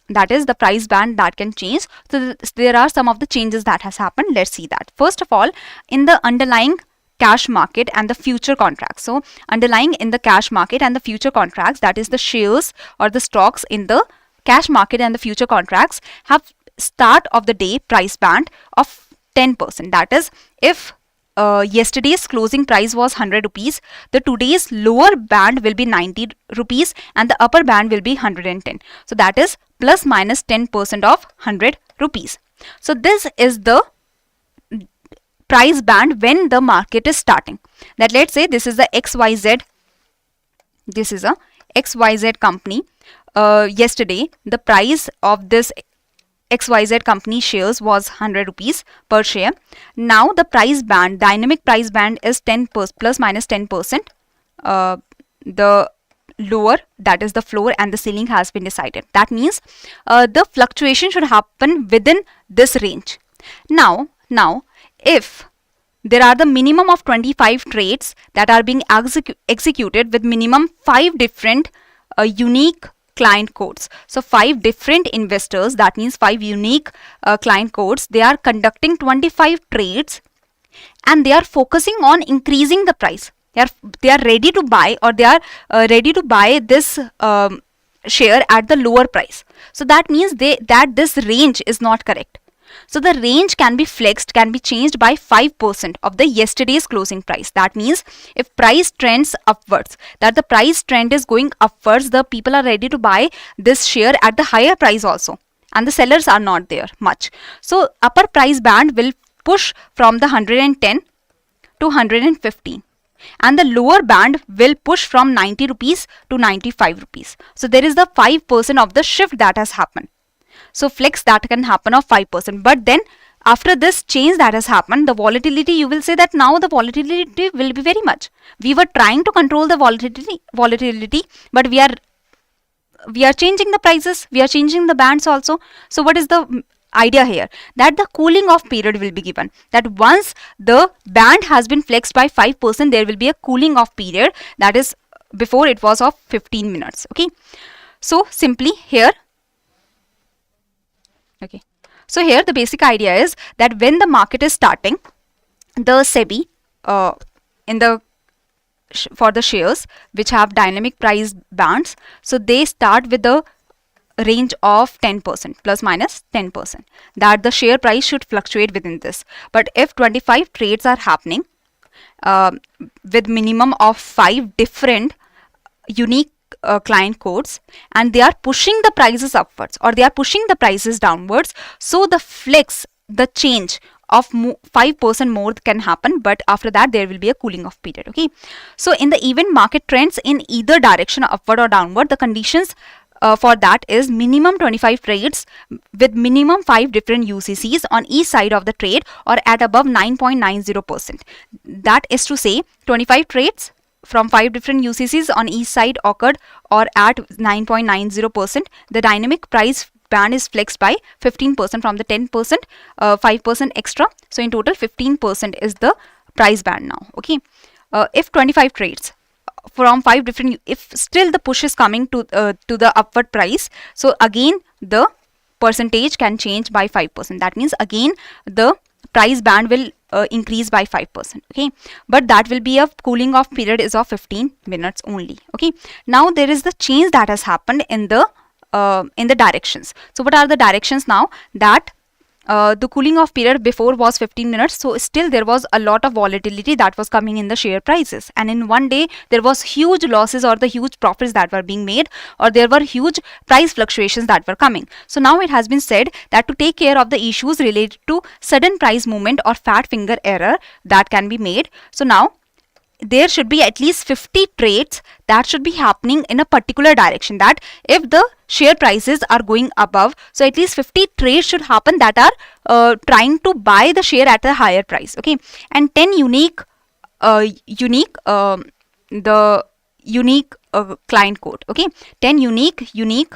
Speaker 1: that is the price band that can change, so there are some of the changes that has happened. Let's see that. First of all, in the underlying cash market and the future contracts. So underlying in the cash market and the future contracts, that is the shares or the stocks in the cash market and the future contracts, have start of the day price band of 10%. That is, if yesterday's closing price was 100 rupees, the today's lower band will be 90 rupees and the upper band will be 110. So that is plus minus 10% of 100 rupees. So this is the price band when the market is starting. That let's say this is the XYZ, this is a XYZ company. Yesterday the price of this XYZ company shares was 100 rupees per share. Now the price band, dynamic price band, is 10% plus minus 10%. The lower, that is the floor, and the ceiling has been decided. That means the fluctuation should happen within this range. Now if there are the minimum of 25 trades that are being executed with minimum 5 different unique client codes. So 5 different investors, that means 5 unique client codes, they are conducting 25 trades and they are focusing on increasing the price. They are ready to buy, or they are ready to buy this share at the lower price. So that means that this range is not correct. So the range can be flexed, can be changed by 5% of the yesterday's closing price. That means if price trends upwards, that the price trend is going upwards, the people are ready to buy this share at the higher price also, and the sellers are not there much. So upper price band will push from the 110 to 115. And the lower band will push from 90 rupees to 95 rupees. So there is the 5% of the shift that has happened. So flex that can happen of 5%. But then after this change that has happened, the volatility, you will say that now the volatility will be very much. We were trying to control the volatility, but we are changing the prices, we are changing the bands also. So what is the idea here? That the cooling off period will be given, that once the band has been flexed by 5%, there will be a cooling off period, that is before it was of 15 minutes. Okay, so simply here, okay, so here the basic idea is that when the market is starting, the SEBI for the shares which have dynamic price bands, so they start with the range of 10% plus minus 10%, that the share price should fluctuate within this. But if 25 trades are happening with minimum of 5 different unique client codes, and they are pushing the prices upwards or they are pushing the prices downwards, so the flex, the change of 5% more can happen, but after that there will be a cooling off period. Okay, so in the even market trends in either direction, upward or downward, the conditions for that is minimum 25 trades with minimum 5 different UCCs on each side of the trade or at above 9.90%. That is to say 25 trades from 5 different UCCs on each side occurred or at 9.90%. The dynamic price band is flexed by 15% from the 10%, 5% extra. So in total 15% is the price band now. Okay, if 25 trades from 5 different, if still the push is coming to the upward price, so again the percentage can change by 5%. That means again the price band will increase by 5%. Okay, but that will be a cooling off period is of 15 minutes only. Okay, now there is the change that has happened in the directions. So what are the directions now? That the cooling off period before was 15 minutes, so still there was a lot of volatility that was coming in the share prices, and in one day there was huge losses or the huge profits that were being made, or there were huge price fluctuations that were coming. So now it has been said that to take care of the issues related to sudden price movement or fat finger error that can be made, so now there should be at least 50 trades that should be happening in a particular direction, that if the share prices are going above, so at least 50 trades should happen that are trying to buy the share at a higher price. Okay, and 10 unique client code. Okay, 10 unique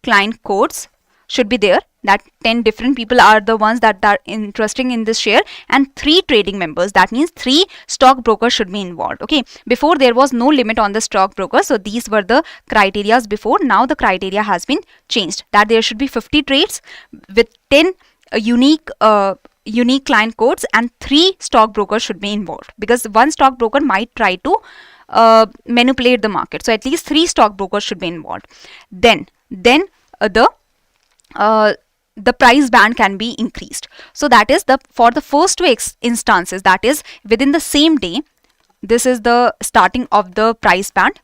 Speaker 1: client codes should be there, that 10 different people are the ones that are interested in this share, and 3 trading members, that means 3 stock brokers should be involved. Okay, before there was no limit on the stock brokers, so these were the criterias before. Now the criteria has been changed, that there should be 50 trades with 10 unique client codes and 3 stock brokers should be involved, because one stock broker might try to manipulate the market, so at least 3 stock brokers should be involved. Then the price band can be increased. So that is for the first 2 instances, that is within the same day, this is the starting of the price band,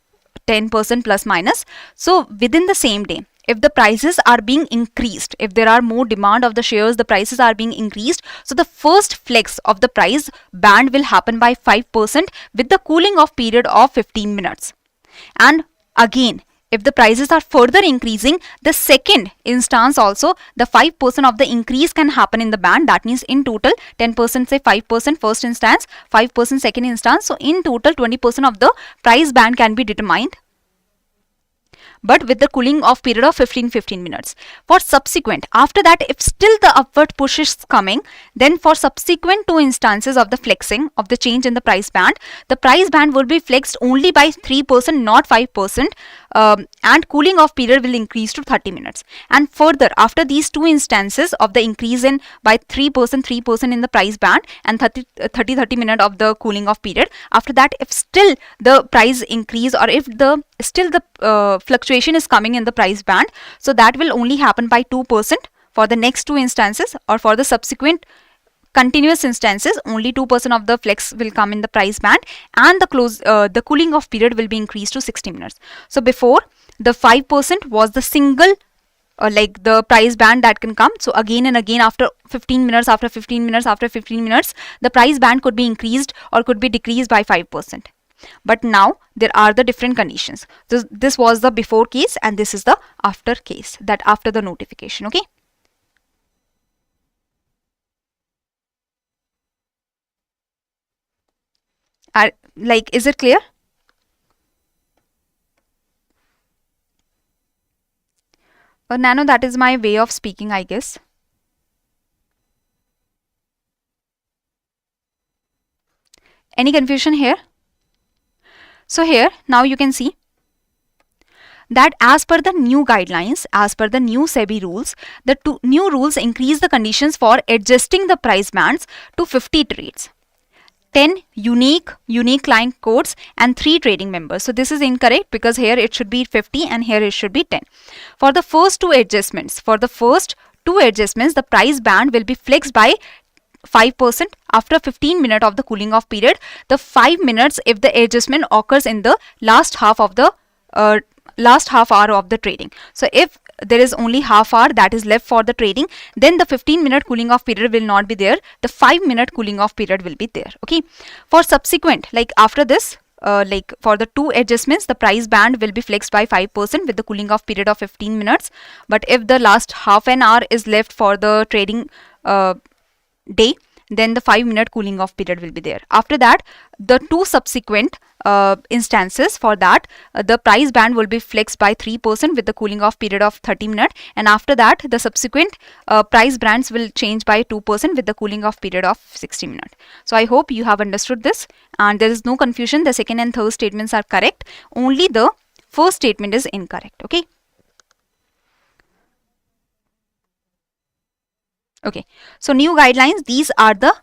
Speaker 1: 10% plus minus. So within the same day, if the prices are being increased, if there are more demand of the shares, the prices are being increased, so the first flex of the price band will happen by 5% with the cooling off period of 15 minutes. And again, if the prices are further increasing, the second instance also, the 5% of the increase can happen in the band. That means in total 10%, say 5% first instance, 5% second instance. So in total 20% of the price band can be determined, but with the cooling off period of 15 minutes. For subsequent, after that, if still the upward push is coming, then for subsequent 2 instances of the flexing of the change in the price band, the price band will be flexed only by 3%, not 5%, and cooling off period will increase to 30 minutes. And further, after these 2 instances of the increase in by 3% in the price band and 30 minute of the cooling off period, after that, if still the price increase or if still the fluctuation is coming in the price band, so that will only happen by 2% For the next two instances or for the subsequent continuous instances, only 2% of the flex will come in the price band, and the cooling off period will be increased to 60 minutes. So before, the 5% was the single like the price band that can come. So again and again, after 15 minutes, after 15 minutes, after 15 minutes, the price band could be increased or could be decreased by 5%. But now there are the different conditions. This was the before case and this is the after case, that after the notification. Okay. Is it clear? Nano, that is my way of speaking, I guess. Any confusion here? So here, now you can see that as per the new guidelines, as per the new SEBI rules, the new rules increase the conditions for adjusting the price bands to 50 trades. 10 unique client codes and 3 trading members. So this is incorrect because here it should be 50 and here it should be 10. For the first two adjustments, the price band will be flexed by 5% after 15 minutes of the cooling off period. The 5 minutes if the adjustment occurs in the last half hour of the trading. So if there is only half hour that is left for the trading, then the 15-minute cooling off period will not be there. The 5-minute cooling off period will be there. Okay. For subsequent, like after this, for the two adjustments, the price band will be flexed by 5% with the cooling off period of 15 minutes. But if the last half an hour is left for the trading day, then the 5-minute cooling off period will be there. After that, the two subsequent instances, for that the price band will be flexed by 3% with the cooling off period of 30 minutes, and after that the subsequent price bands will change by 2% with the cooling off period of 60 minutes. So I hope you have understood this and there is no confusion. The second and third statements are correct, only the first statement is incorrect. Okay. Okay, so new guidelines, these are the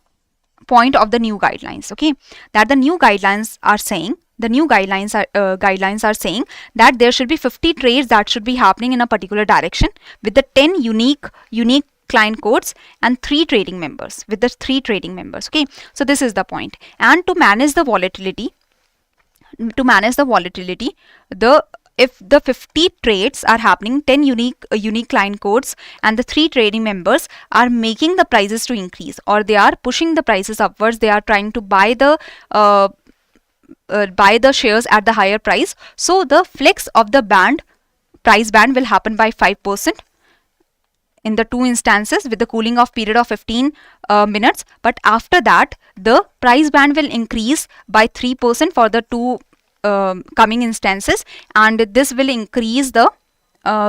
Speaker 1: point of the new guidelines. Okay, that the new guidelines are saying, guidelines are saying that there should be 50 trades that should be happening in a particular direction with the 10 unique client codes and 3 trading members, with the 3 trading members. Okay, so this is the point. And to manage the volatility, if the 50 trades are happening, 10 unique client codes and the 3 trading members are making the prices to increase, or they are pushing the prices upwards, they are trying to buy the shares at the higher price. So the flex of the price band will happen by 5% in the two instances with the cooling off period of 15 minutes. But after that, the price band will increase by 3% for the two coming instances, and this will increase the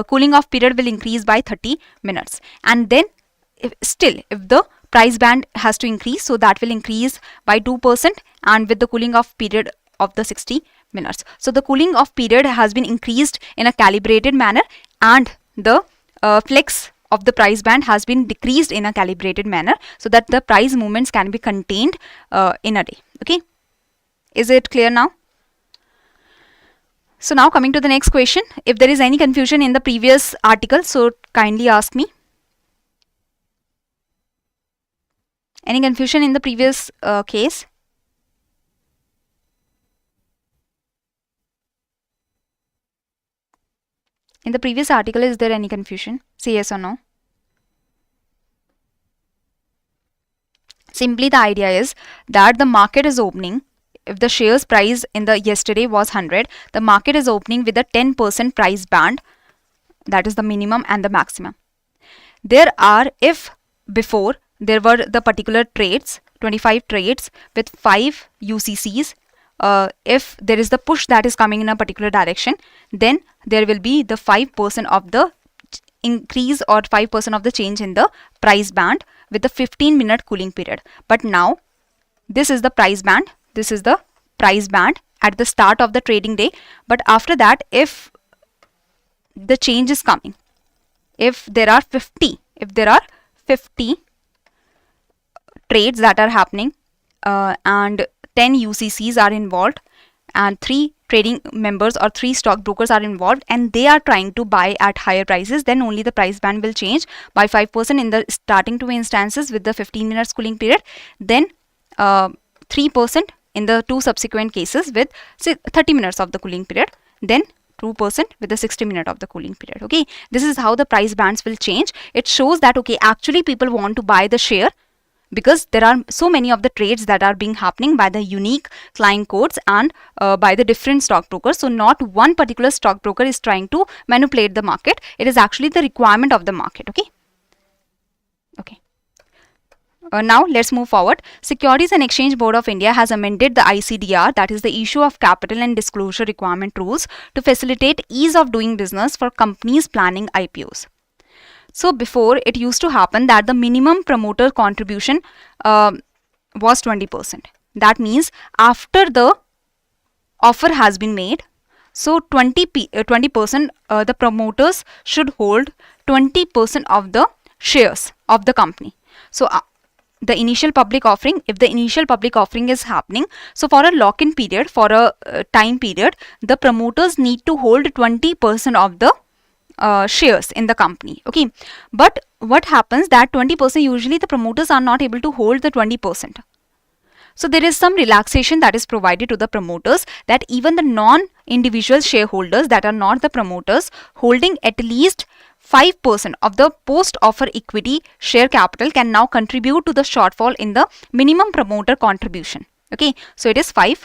Speaker 1: cooling off period will increase by 30 minutes. And then if the price band has to increase, so that will increase by 2% and with the cooling off period of the 60 minutes. So the cooling off period has been increased in a calibrated manner and the flex of the price band has been decreased in a calibrated manner so that the price movements can be contained in a day. Okay, is it clear now? So now coming to the next question, if there is any confusion in the previous article, so kindly ask me. Any confusion in the previous case? In the previous article, is there any confusion? Say yes or no. Simply the idea is that the market is opening. If the shares price in the yesterday was 100, the market is opening with a 10% price band, that is the minimum and the maximum. There are, if before there were the particular trades, 25 trades with 5 UCCs, if there is the push that is coming in a particular direction, then there will be the 5% of the increase or 5% of the change in the price band with the 15-minute cooling period. But now this is the price band. This is the price band at the start of the trading day. But after that, if the change is coming, if there are 50 trades that are happening and 10 UCCs are involved and 3 trading members or 3 stockbrokers are involved and they are trying to buy at higher prices, then only the price band will change by 5% in the starting 2 instances with the 15 minutes cooling period, then 3% in the 2 subsequent cases with say 30 minutes of the cooling period, then 2% with the 60 minutes of the cooling period. Okay, this is how the price bands will change. It shows that okay, actually people want to buy the share because there are so many of the trades that are being happening by the unique client codes and by the different stockbrokers. So not one particular stockbroker is trying to manipulate the market. It is actually the requirement of the market. Okay. Now let's move forward. Securities and Exchange Board of India has amended the ICDR, that is the Issue of Capital and Disclosure Requirement Rules, to facilitate ease of doing business for companies planning IPOs. So before, it used to happen that the minimum promoter contribution was 20%. That means after the offer has been made, so 20% the promoters should hold 20% of the shares of the company. So the initial public offering, if the initial public offering is happening, so for a lock-in period, for a time period, the promoters need to hold 20% of the shares in the company. Okay, but what happens that 20% usually the promoters are not able to hold the 20%. So there is some relaxation that is provided to the promoters, that even the non-individual shareholders that are not the promoters holding at least 5% of the post-offer equity share capital can now contribute to the shortfall in the minimum promoter contribution. Okay, so it is 5%.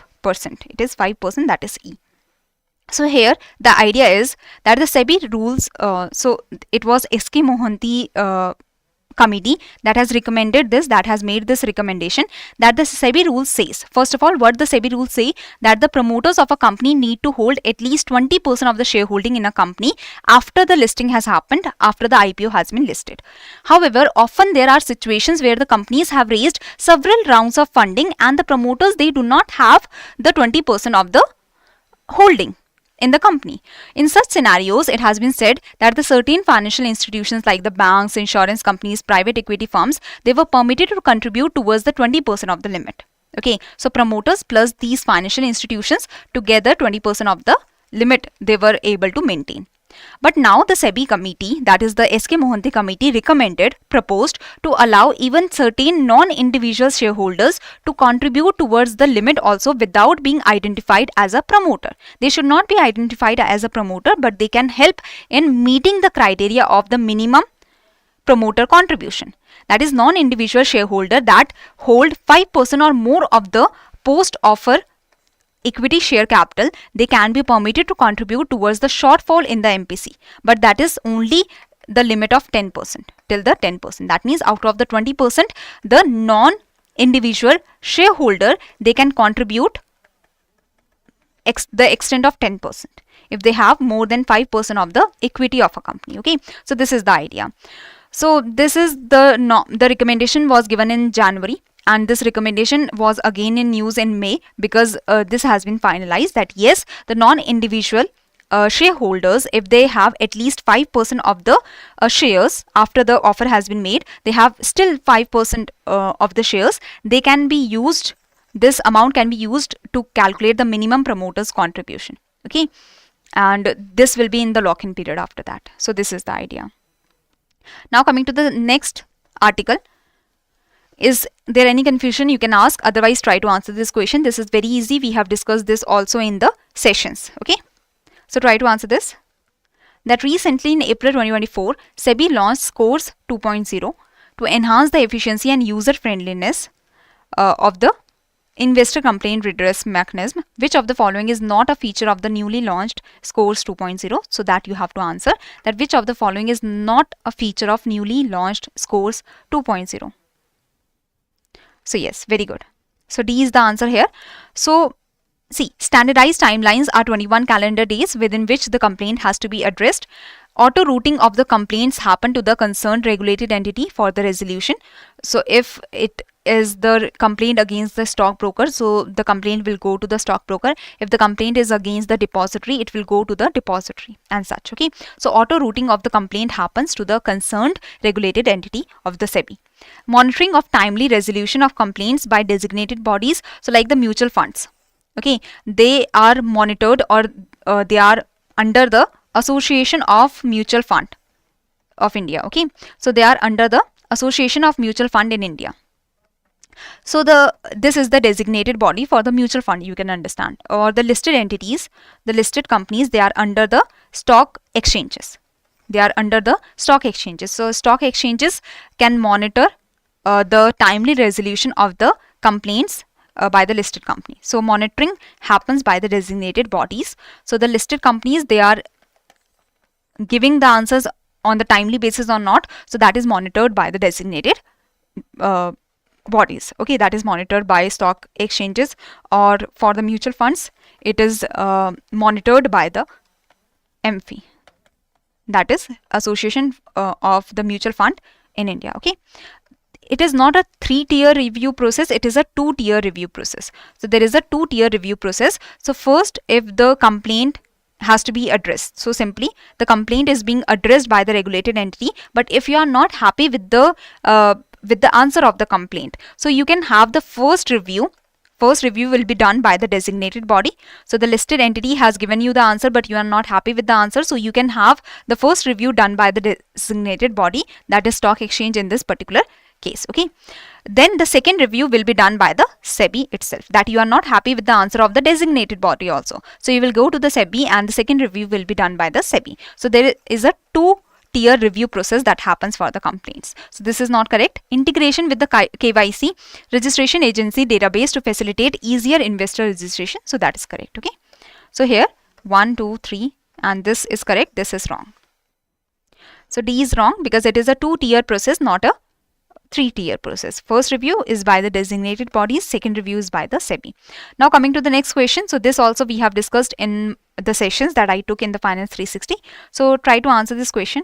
Speaker 1: It is 5%, that is E. So here the idea is that the SEBI rules, so it was S.K. Mohanty committee that has recommended this, that has made this recommendation, that the SEBI rules says, first of all, what the SEBI rules say, that the promoters of a company need to hold at least 20% of the shareholding in a company after the listing has happened, after the IPO has been listed. However, often there are situations where the companies have raised several rounds of funding and the promoters, they do not have the 20% of the holding in the company. In such scenarios, it has been said that the certain financial institutions like the banks, insurance companies, private equity firms, they were permitted to contribute towards the 20% of the limit. Okay, so promoters plus these financial institutions together 20% of the limit they were able to maintain. But now the SEBI committee, that is the S.K. Mohanty committee, proposed to allow even certain non-individual shareholders to contribute towards the limit also without being identified as a promoter. They should not be identified as a promoter, but they can help in meeting the criteria of the minimum promoter contribution. That is non-individual shareholder that hold 5% or more of the post-offer equity share capital, they can be permitted to contribute towards the shortfall in the MPC, but that is only the limit of 10%, till the 10%. That means out of the 20%, the non-individual shareholder, they can contribute the extent of 10% if they have more than 5% of the equity of a company. Okay, so this is the idea. So this is the recommendation was given in January. And this recommendation was again in news in May, because this has been finalized that yes, the non-individual shareholders, if they have at least 5% of the shares after the offer has been made, they have still 5% of the shares, they can be used, this amount can be used to calculate the minimum promoter's contribution. Okay, and this will be in the lock-in period after that. So this is the idea. Now coming to the next article. Is there any confusion? You can ask, otherwise try to answer this question. This is very easy. We have discussed this also in the sessions. Okay, so try to answer this. That recently in April 2024, SEBI launched Scores 2.0 to enhance the efficiency and user friendliness of the investor complaint redress mechanism. Which of the following is not a feature of the newly launched Scores 2.0? So that you have to answer that which of the following is not a feature of newly launched Scores 2.0. So yes, very good. So D is the answer here. So see, standardized timelines are 21 calendar days within which the complaint has to be addressed. Auto routing of the complaints happen to the concerned regulated entity for the resolution. So if it is the complaint against the stockbroker, so the complaint will go to the stockbroker. If the complaint is against the depository, it will go to the depository and such. Okay, so auto routing of the complaint happens to the concerned regulated entity of the SEBI. Monitoring of timely resolution of complaints by designated bodies, so like the mutual funds. Okay, they are monitored, or they are under the Association of Mutual Fund of India. Okay, so they are under the Association of Mutual Fund in India. So this is the designated body for the mutual fund, you can understand. Or the listed entities, the listed companies, they are under the stock exchanges. They are under the stock exchanges. So stock exchanges can monitor the timely resolution of the complaints by the listed company. So monitoring happens by the designated bodies. So the listed companies, they are giving the answers on the timely basis or not. So that is monitored by the designated bodies. Okay, that is monitored by stock exchanges, or for the mutual funds, it is monitored by the AMFI, that is Association of the Mutual Fund in India. Okay, it is not a 3-tier review process, it is a 2-tier review process. So there is a 2-tier review process. So first, if the complaint has to be addressed, so simply the complaint is being addressed by the regulated entity, but if you are not happy with the answer of the complaint, so you can have the first review. First review will be done by the designated body. So the listed entity has given you the answer, but you are not happy with the answer, so you can have the first review done by the designated body, that is stock exchange in this particular case. Okay, then the second review will be done by the SEBI itself, that you are not happy with the answer of the designated body also, so you will go to the SEBI and the second review will be done by the SEBI. So there is a 2-tier review process that happens for the complaints. So this is not correct. Integration with the KYC registration agency database to facilitate easier investor registration. So that is correct. Okay, so here 1, 2, 3, and this is correct, this is wrong. So D is wrong because it is a 2-tier process, not a 3-tier process. First review is by the designated bodies, second review is by the SEBI. Now coming to the next question. So this also we have discussed in the sessions that I took in the Finance 360. So try to answer this question.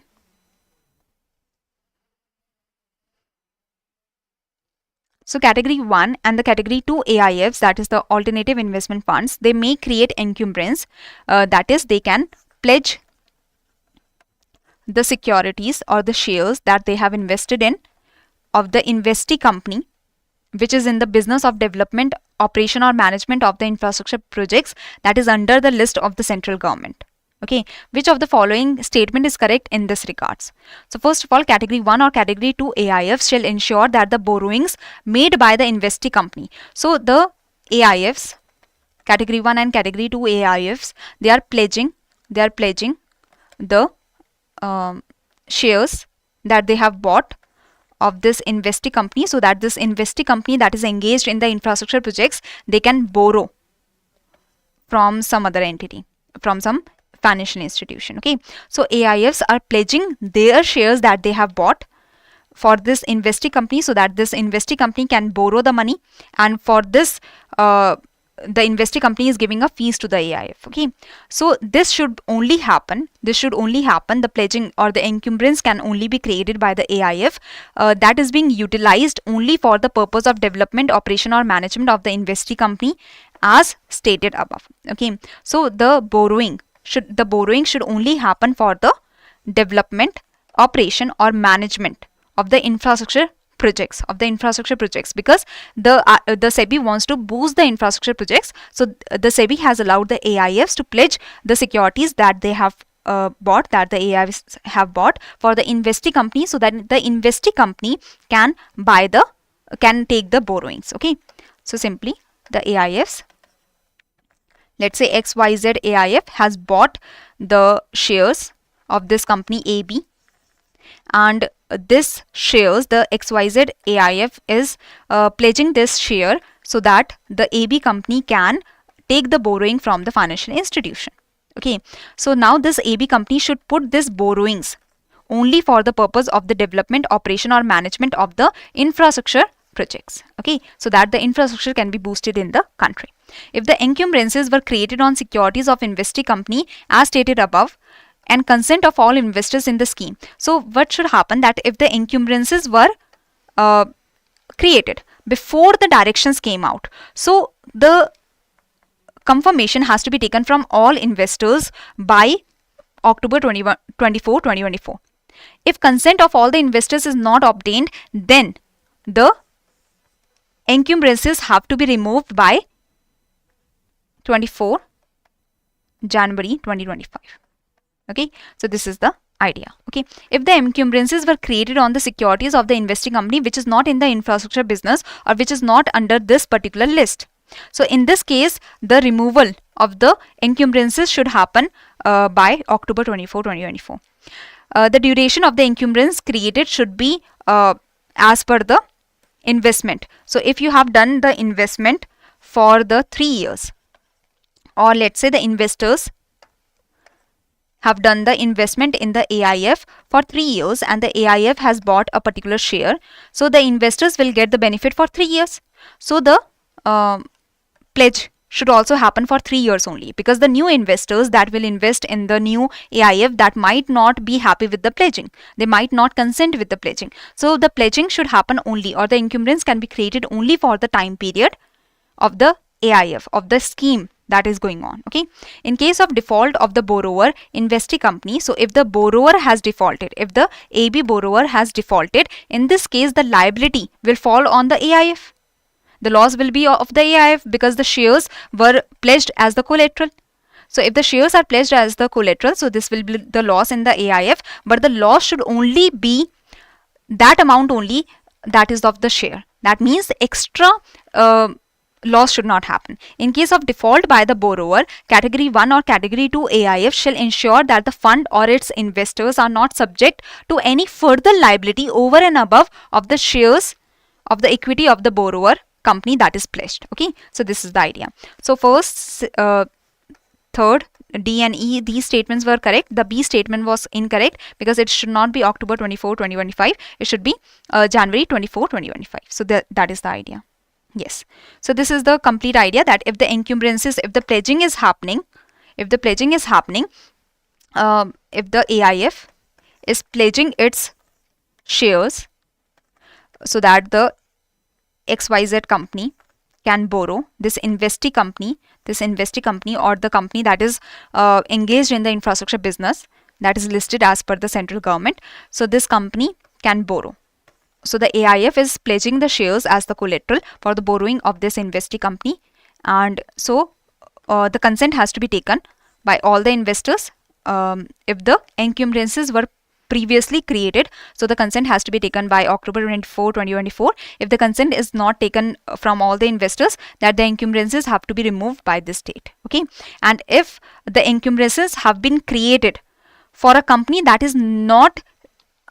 Speaker 1: So category 1 and the category 2 AIFs, that is the alternative investment funds, they may create encumbrance, that is they can pledge the securities or the shares that they have invested in of the investee company which is in the business of development, operation or management of the infrastructure projects that is under the list of the central government. Okay, which of the following statement is correct in this regards? So first of all, category 1 or category 2 AIFs shall ensure that the borrowings made by the investee company. So the AIFs, category 1 and category 2 AIFs, they are pledging the shares that they have bought of this investee company, so that this investee company that is engaged in the infrastructure projects, they can borrow from some other entity, from some financial institution. Okay, so AIFs are pledging their shares that they have bought for this investee company, so that this investee company can borrow the money, and for this the investee company is giving a fees to the AIF. Okay, so this should only happen, the pledging or the encumbrance can only be created by the AIF that is being utilized only for the purpose of development, operation or management of the investee company as stated above. Okay, so the borrowing should only happen for the development, operation or management of the infrastructure projects, because the SEBI wants to boost the infrastructure projects. So the SEBI has allowed the AIFs to pledge the securities that they have bought, that the AIFs have bought for the investee company, so that the investee company can take the borrowings. Okay, so simply the AIFs, let's say XYZ AIF has bought the shares of this company AB, and this shares, the XYZ AIF is pledging this share so that the AB company can take the borrowing from the financial institution. Okay, so now this AB company should put this borrowings only for the purpose of the development, operation or management of the infrastructure projects. Okay, so that the infrastructure can be boosted in the country. If the encumbrances were created on securities of investee company as stated above, and consent of all investors in the scheme. So what should happen, that if the encumbrances were created before the directions came out, so the confirmation has to be taken from all investors by October 24, 2024. If consent of all the investors is not obtained, then the encumbrances have to be removed by 24 January 2025. Okay, so this is the idea. Okay, if the encumbrances were created on the securities of the investing company which is not in the infrastructure business or which is not under this particular list, so in this case the removal of the encumbrances should happen by October 24, 2024. The duration of the encumbrance created should be as per the investment. So if you have done the investment for the 3 years, or let's say the investors have done the investment in the AIF for 3 years and the AIF has bought a particular share, so the investors will get the benefit for 3 years. So the pledge should also happen for 3 years only, because the new investors that will invest in the new AIF, that might not be happy with the pledging. They might not consent with the pledging. So the pledging should happen only, or the encumbrance can be created only for the time period of the AIF, of the scheme that is going on. Okay, in case of default of the borrower investee company, so if the borrower has defaulted, if the AB borrower has defaulted, in this case the liability will fall on the AIF. The loss will be of the AIF because the shares were pledged as the collateral. So if the shares are pledged as the collateral, so this will be the loss in the AIF, but the loss should only be that amount only, that is of the share. That means extra loss should not happen. In case of default by the borrower, category 1 or category 2 AIF shall ensure that the fund or its investors are not subject to any further liability over and above of the shares of the equity of the borrower company that is pledged. Okay, so this is the idea. So first, third, D and E, these statements were correct. The B statement was incorrect because it should not be October 24, 2025. It should be January 24, 2025. So that is the idea. Yes. So this is the complete idea, that if the encumbrances, if the pledging is happening, if the AIF is pledging its shares so that the XYZ company can borrow, this investee company or the company that is engaged in the infrastructure business that is listed as per the central government, so this company can borrow. So the AIF is pledging the shares as the collateral for the borrowing of this investee company, and so the consent has to be taken by all the investors. If the encumbrances were previously created, so the consent has to be taken by October 24, 2024. If the consent is not taken from all the investors, that the encumbrances have to be removed by this date. Okay, and if the encumbrances have been created for a company that is not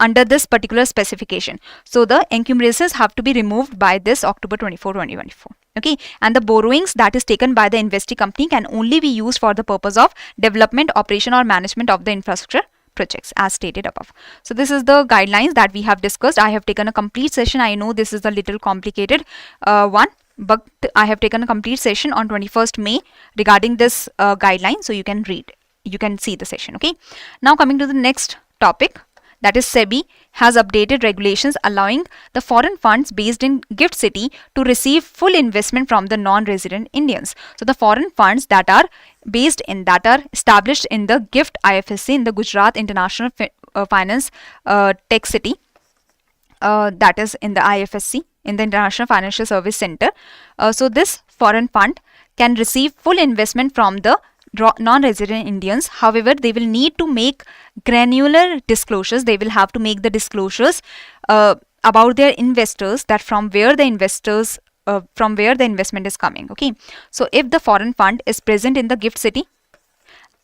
Speaker 1: under this particular specification, so the encumbrances have to be removed by this October 24, 2024. Okay, and the borrowings that is taken by the investee company can only be used for the purpose of development, operation or management of the infrastructure projects as stated above. So this is the guidelines that we have discussed. I have taken a complete session. I know this is a little complicated one, but I have taken a complete session on 21st May regarding this guideline, so you can read, you can see the session. Okay, now coming to the next topic, that is SEBI has updated regulations allowing the foreign funds based in GIFT City to receive full investment from the non-resident Indians. So the foreign funds that are based in, that are established in the GIFT IFSC, in the Gujarat International Finance Tech City, that is in the IFSC, in the International Financial Service Center. So this foreign fund can receive full investment from the non-resident Indians. However, they will need to make granular disclosures. They will have to make the disclosures about their investors, that from where the investors from where the investment is coming. Okay, so if the foreign fund is present in the GIFT City,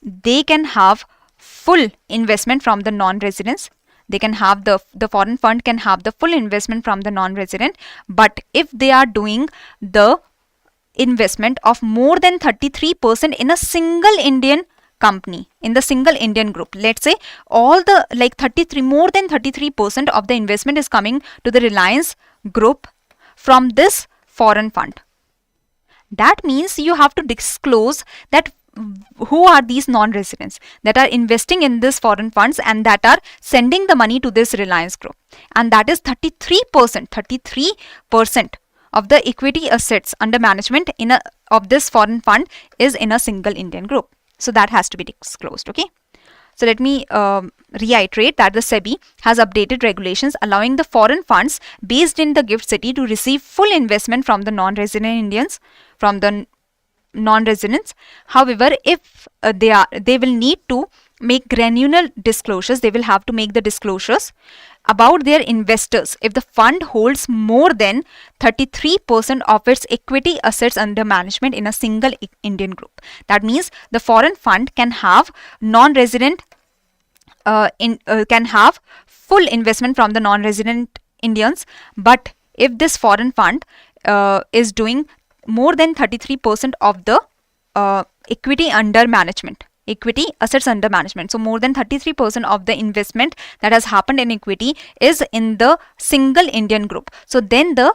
Speaker 1: they can have full investment from the non-residents. They can have the foreign fund can have the full investment from the non-resident, but if they are doing the investment of more than 33% in a single Indian company, in the single Indian group, let's say all the more than 33% of the investment is coming to the Reliance group from this foreign fund, that means you have to disclose that who are these non-residents that are investing in this foreign funds and that are sending the money to this Reliance group, and that is 33% of the equity assets under management of this foreign fund is in a single Indian group. So that has to be disclosed. Okay, so let me reiterate that the SEBI has updated regulations allowing the foreign funds based in the GIFT City to receive full investment from the non-resident Indians, from the non-residents. However, if they will need to make granular disclosures, they will have to make the disclosures about their investors if the fund holds more than 33% of its equity assets under management in a single Indian group. That means the foreign fund can have non-resident can have full investment from the non-resident Indians, but if this foreign fund is doing more than 33% of the equity under management, equity assets under management, so more than 33% of the investment that has happened in equity is in the single Indian group, so then the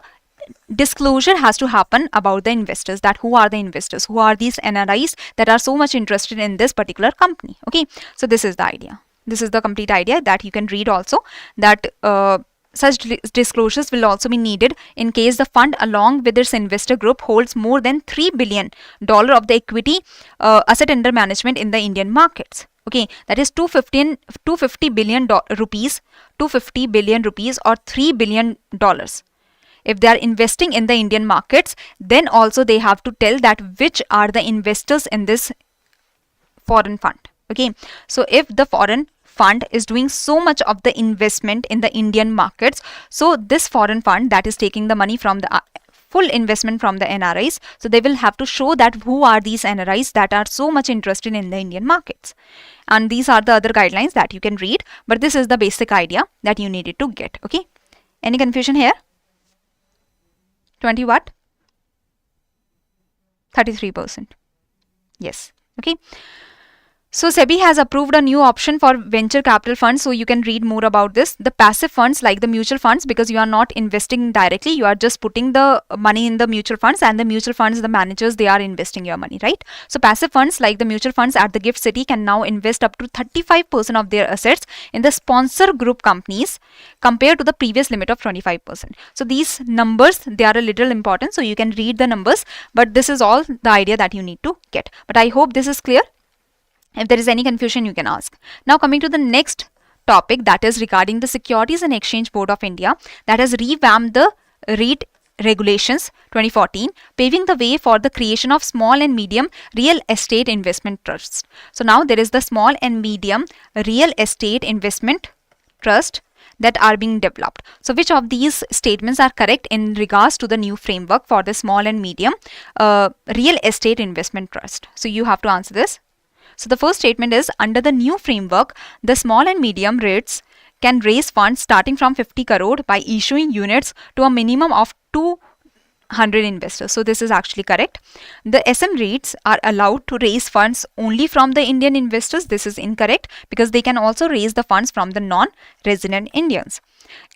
Speaker 1: disclosure has to happen about the investors, that who are the investors, who are these NRIs that are so much interested in this particular company. Okay, so this is the idea. This is the complete idea that you can read also, that such disclosures will also be needed in case the fund along with its investor group holds more than $3 billion of the equity asset under management in the Indian markets. Okay, that is 250 billion rupees or $3 billion. If they are investing in the Indian markets, then also they have to tell that which are the investors in this foreign fund. Okay, so if the foreign fund is doing so much of the investment in the Indian markets, so this foreign fund that is taking the money from the full investment from the NRIs, so they will have to show that who are these NRIs that are so much interested in the Indian markets. And these are the other guidelines that you can read, but this is the basic idea that you needed to get. Okay, any confusion here? 20 what? 33%. Yes. Okay. So SEBI has approved a new option for venture capital funds, so you can read more about this. The passive funds like the mutual funds, because you are not investing directly, you are just putting the money in the mutual funds, and the mutual funds, the managers, they are investing your money, right? So passive funds like the mutual funds at the GIFT City can now invest up to 35% of their assets in the sponsor group companies compared to the previous limit of 25%. So these numbers, they are a little important, so you can read the numbers, but this is all the idea that you need to get. But I hope this is clear. If there is any confusion, you can ask. Now coming to the next topic, that is regarding the Securities and Exchange Board of India that has revamped the REIT regulations 2014, paving the way for the creation of small and medium real estate investment trusts. So now there is the small and medium real estate investment trust that are being developed. So which of these statements are correct in regards to the new framework for the small and medium real estate investment trust? So you have to answer this. So the first statement is, under the new framework, the small and medium REITs can raise funds starting from 50 crore by issuing units to a minimum of 200 investors. So this is actually correct. The SM REITs are allowed to raise funds only from the Indian investors. This is incorrect, because they can also raise the funds from the non-resident Indians.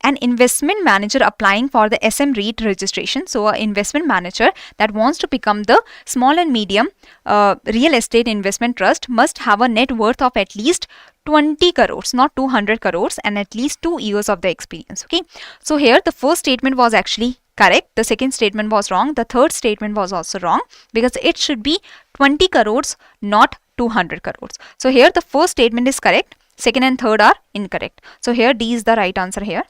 Speaker 1: An investment manager applying for the SM REIT registration, so an investment manager that wants to become the small and medium real estate investment trust, must have a net worth of at least 20 crores, not 200 crores, and at least 2 years of the experience. Okay, so here the first statement was actually correct, the second statement was wrong, the third statement was also wrong, because it should be 20 crores, not 200 crores. So here the first statement is correct, second and third are incorrect. So here D is the right answer here.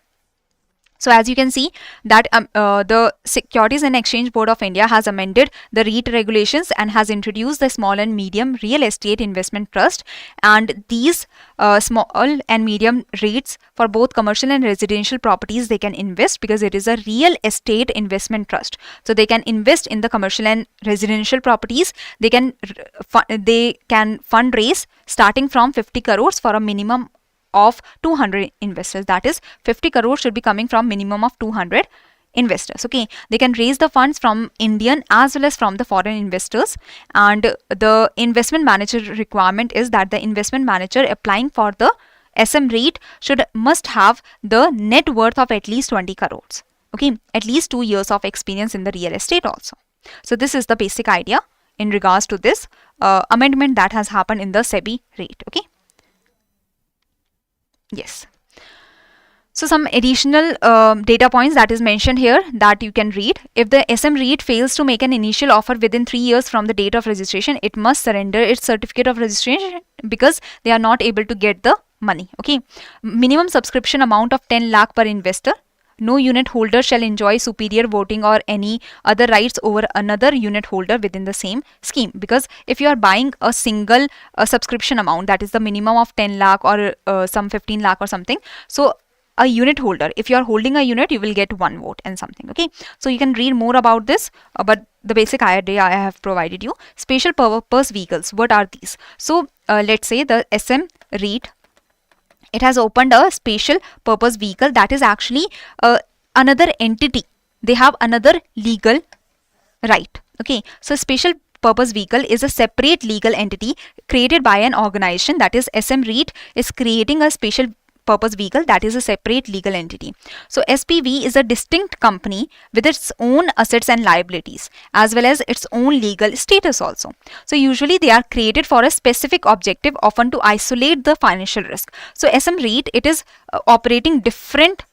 Speaker 1: So as you can see that the Securities and Exchange Board of India has amended the REIT regulations and has introduced the small and medium real estate investment trust, and these small and medium REITs for both commercial and residential properties, they can invest because it is a real estate investment trust. So they can invest in the commercial and residential properties. They can fundraise starting from 50 crores for a minimum of 200 investors. That is 50 crores should be coming from minimum of 200 investors. Okay, they can raise the funds from Indian as well as from the foreign investors, and the investment manager requirement is that the investment manager applying for the SM REIT must have the net worth of at least 20 crores. Okay, at least 2 years of experience in the real estate also. So this is the basic idea in regards to this amendment that has happened in the SEBI REIT. Okay. Yes. So some additional data points that is mentioned here that you can read. If the SM REIT fails to make an initial offer within 3 years from the date of registration, it must surrender its certificate of registration because they are not able to get the money. Okay. Minimum subscription amount of 10 lakh per investor No unit holder shall enjoy superior voting or any other rights over another unit holder within the same scheme. Because if you are buying a single subscription amount, that is the minimum of 10 lakh or some 15 lakh or something, so a unit holder, if you are holding a unit, you will get one vote and something. Okay, so you can read more about this, but the basic idea I have provided you. Special purpose vehicles, what are these? So let's say the SM REIT, it has opened a special purpose vehicle, that is actually another entity. They have another legal right. Okay, so special purpose vehicle is a separate legal entity created by an organization, that is SM REIT is creating a special purpose vehicle, that is a separate legal entity. So SPV is a distinct company with its own assets and liabilities as well as its own legal status also. So usually they are created for a specific objective, often to isolate the financial risk. So SM REIT, it is operating different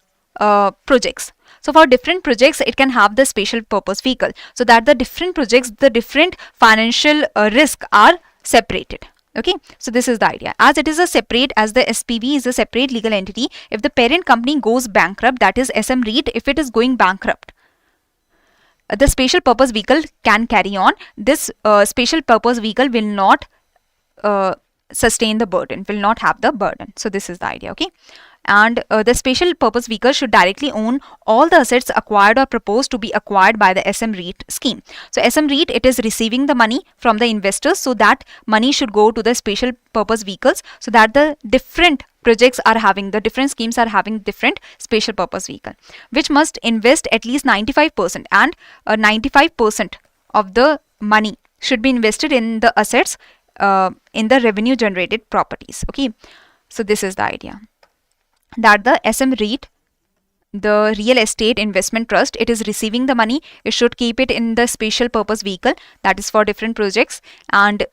Speaker 1: projects. So for different projects, it can have the special purpose vehicle, so that the different projects, the different financial risk are separated. Okay, so this is the idea. As it is a separate, as the SPV is a separate legal entity, if the parent company goes bankrupt, that is SM REIT, if it is going bankrupt, the special purpose vehicle can carry on. This special purpose vehicle will not sustain the burden, will not have the burden. So this is the idea. Okay, and the special purpose vehicle should directly own all the assets acquired or proposed to be acquired by the SM REIT scheme. So SM REIT, it is receiving the money from the investors, so that money should go to the special purpose vehicles, so that the different projects are having, the different schemes are having different special purpose vehicle, which must invest at least 95%, and 95% of the money should be invested in the assets in the revenue generated properties. Okay, so this is the idea, that the SM REIT, the real estate investment trust, it is receiving the money, it should keep it in the special purpose vehicle, that is for different projects, and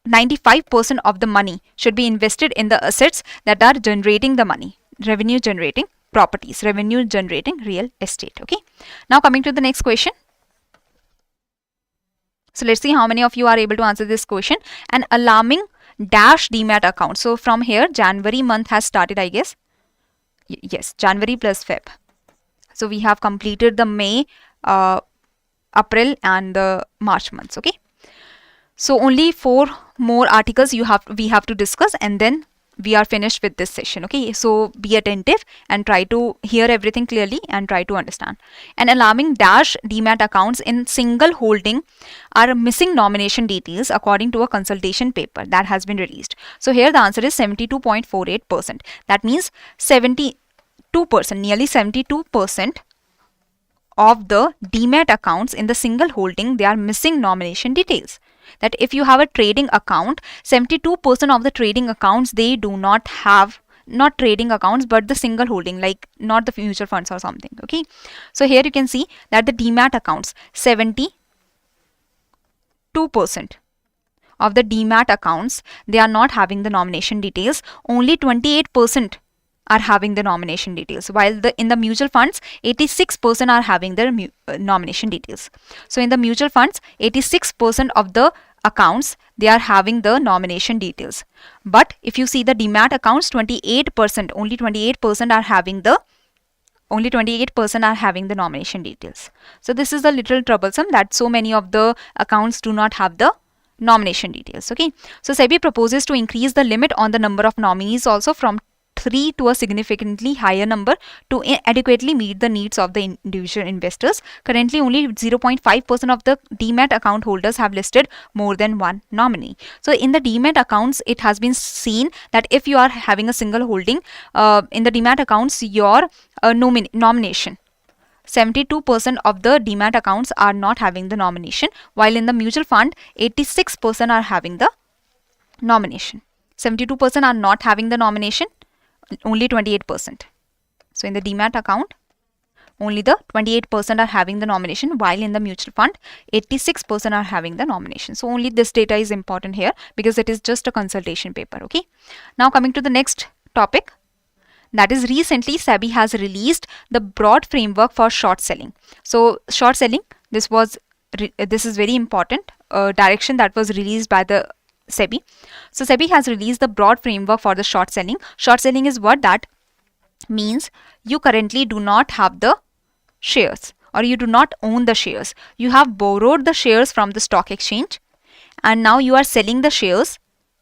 Speaker 1: 95% of the money should be invested in the assets that are generating the money, revenue generating properties, revenue generating real estate. Okay, now coming to the next question. So let's see how many of you are able to answer this question. An alarming dash Demat account. So from here, January month has started, I guess. Yes, January plus Feb. So we have completed the May, April and the March months. Okay, so only 4 more articles we have to discuss, and then we are finished with this session. Okay, so be attentive and try to hear everything clearly and try to understand. An alarming dash Demat accounts in single holding are missing nomination details according to a consultation paper that has been released. So here the answer is 72.48%. That means 72%, nearly 72% of the Demat accounts in the single holding, they are missing nomination details. That if you have a trading account, 72% of the trading accounts, they do not have, not trading accounts, but the single holding, like not the mutual funds or something. Okay, so here you can see that the Demat accounts, 72% of the Demat accounts, they are not having the nomination details. Only 28% are having the nomination details, while in the mutual funds, 86% are having their nomination details. So in the mutual funds, 86% of the accounts, they are having the nomination details. But if you see the Demat accounts, 28%, only 28% are having the nomination details. So this is a little troublesome, that so many of the accounts do not have the nomination details. Okay, so SEBI proposes to increase the limit on the number of nominees also from 3 to a significantly higher number to adequately meet the needs of the individual investors. Currently, only 0.5% of the Demat account holders have listed more than one nominee. So in the Demat accounts, it has been seen that if you are having a single holding, in the Demat accounts, your nomination, 72% of the Demat accounts are not having the nomination, while in the mutual fund, 86% are having the nomination. 72% are not having the nomination, only 28%. So in the Demat account, only the 28% are having the nomination, while in the mutual fund, 86% are having the nomination. So only this data is important here because it is just a consultation paper. Okay. Now coming to the next topic, that is recently SEBI has released the broad framework for short selling. So short selling, this is very important direction that was released by the SEBI. So SEBI has released the broad framework for the short selling. Short selling is what? That means you currently do not have the shares, or you do not own the shares. You have borrowed the shares from the stock exchange, and now you are selling the shares,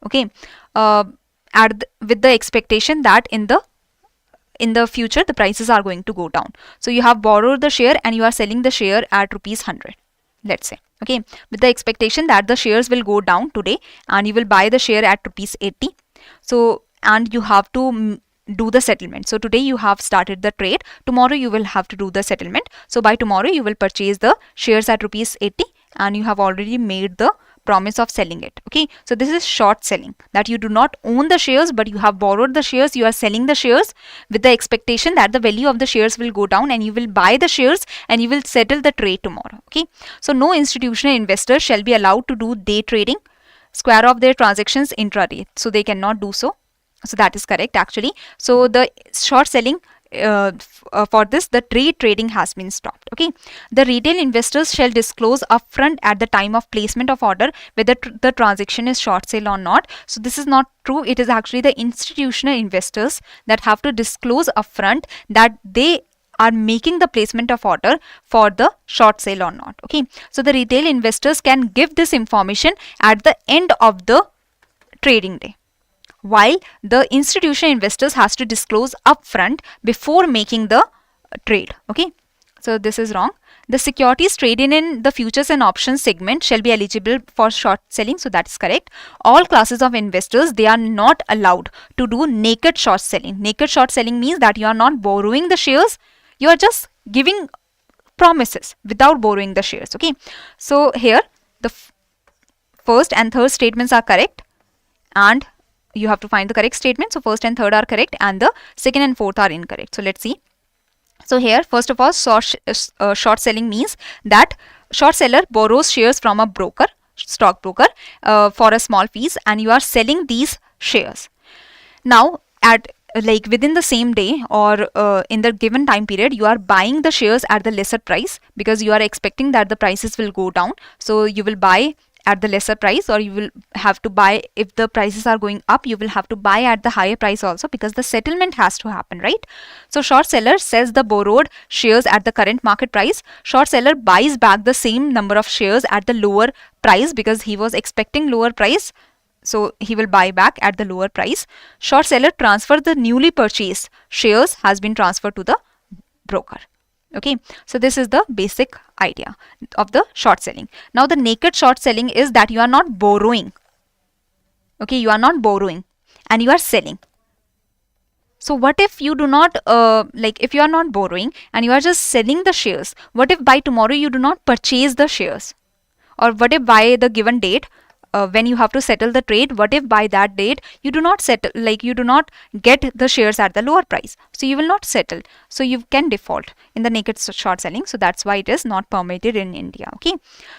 Speaker 1: okay, with the expectation that in the future the prices are going to go down. So you have borrowed the share and you are selling the share at rupees 100, let's say, okay, with the expectation that the shares will go down today and you will buy the share at rupees 80. So, and you have to do the settlement. So today you have started the trade, tomorrow you will have to do the settlement. So by tomorrow you will purchase the shares at rupees 80 and you have already made the promise of selling it, okay. So this is short selling, that you do not own the shares but you have borrowed the shares, you are selling the shares with the expectation that the value of the shares will go down and you will buy the shares and you will settle the trade tomorrow, okay. So no institutional investor shall be allowed to do day trading, square off their transactions intraday, so they cannot do so. So that is correct actually. So the short selling, for this, the trade trading has been stopped, okay. The retail investors shall disclose upfront at the time of placement of order whether the transaction is short sale or not. So this is not true. It is actually the institutional investors that have to disclose upfront that they are making the placement of order for the short sale or not, okay. So the retail investors can give this information at the end of the trading day, while the institutional investors has to disclose upfront before making the trade, okay. So this is wrong. The securities traded in the futures and options segment shall be eligible for short selling, so that is correct. All classes of investors, they are not allowed to do naked short selling. Naked short selling means that you are not borrowing the shares, you are just giving promises without borrowing the shares, okay. So here the first and third statements are correct and you have to find the correct statement. So first and third are correct and the second and fourth are incorrect. So let's see. So here, first of all, short selling means that short seller borrows shares from a broker, stockbroker, for a small fees, and you are selling these shares. Now at within the same day or in the given time period, you are buying the shares at the lesser price because you are expecting that the prices will go down. So you will buy at the lesser price, or you will have to buy, if the prices are going up, you will have to buy at the higher price also, because the settlement has to happen, right? So short seller sells the borrowed shares at the current market price. Short seller buys back the same number of shares at the lower price because he was expecting lower price, so he will buy back at the lower price. Short seller transfer the newly purchased shares has been transferred to the broker, okay. So this is the basic idea of the short selling. Now the naked short selling is that you are not borrowing, okay, you are not borrowing and you are selling. So what if you do not if you are not borrowing and you are just selling the shares, what if by tomorrow you do not purchase the shares, or what if by the given date when you have to settle the trade, what if by that date you do not settle, you do not get the shares at the lower price, so you will not settle, so you can default in the naked short selling. So that's why it is not permitted in India, okay.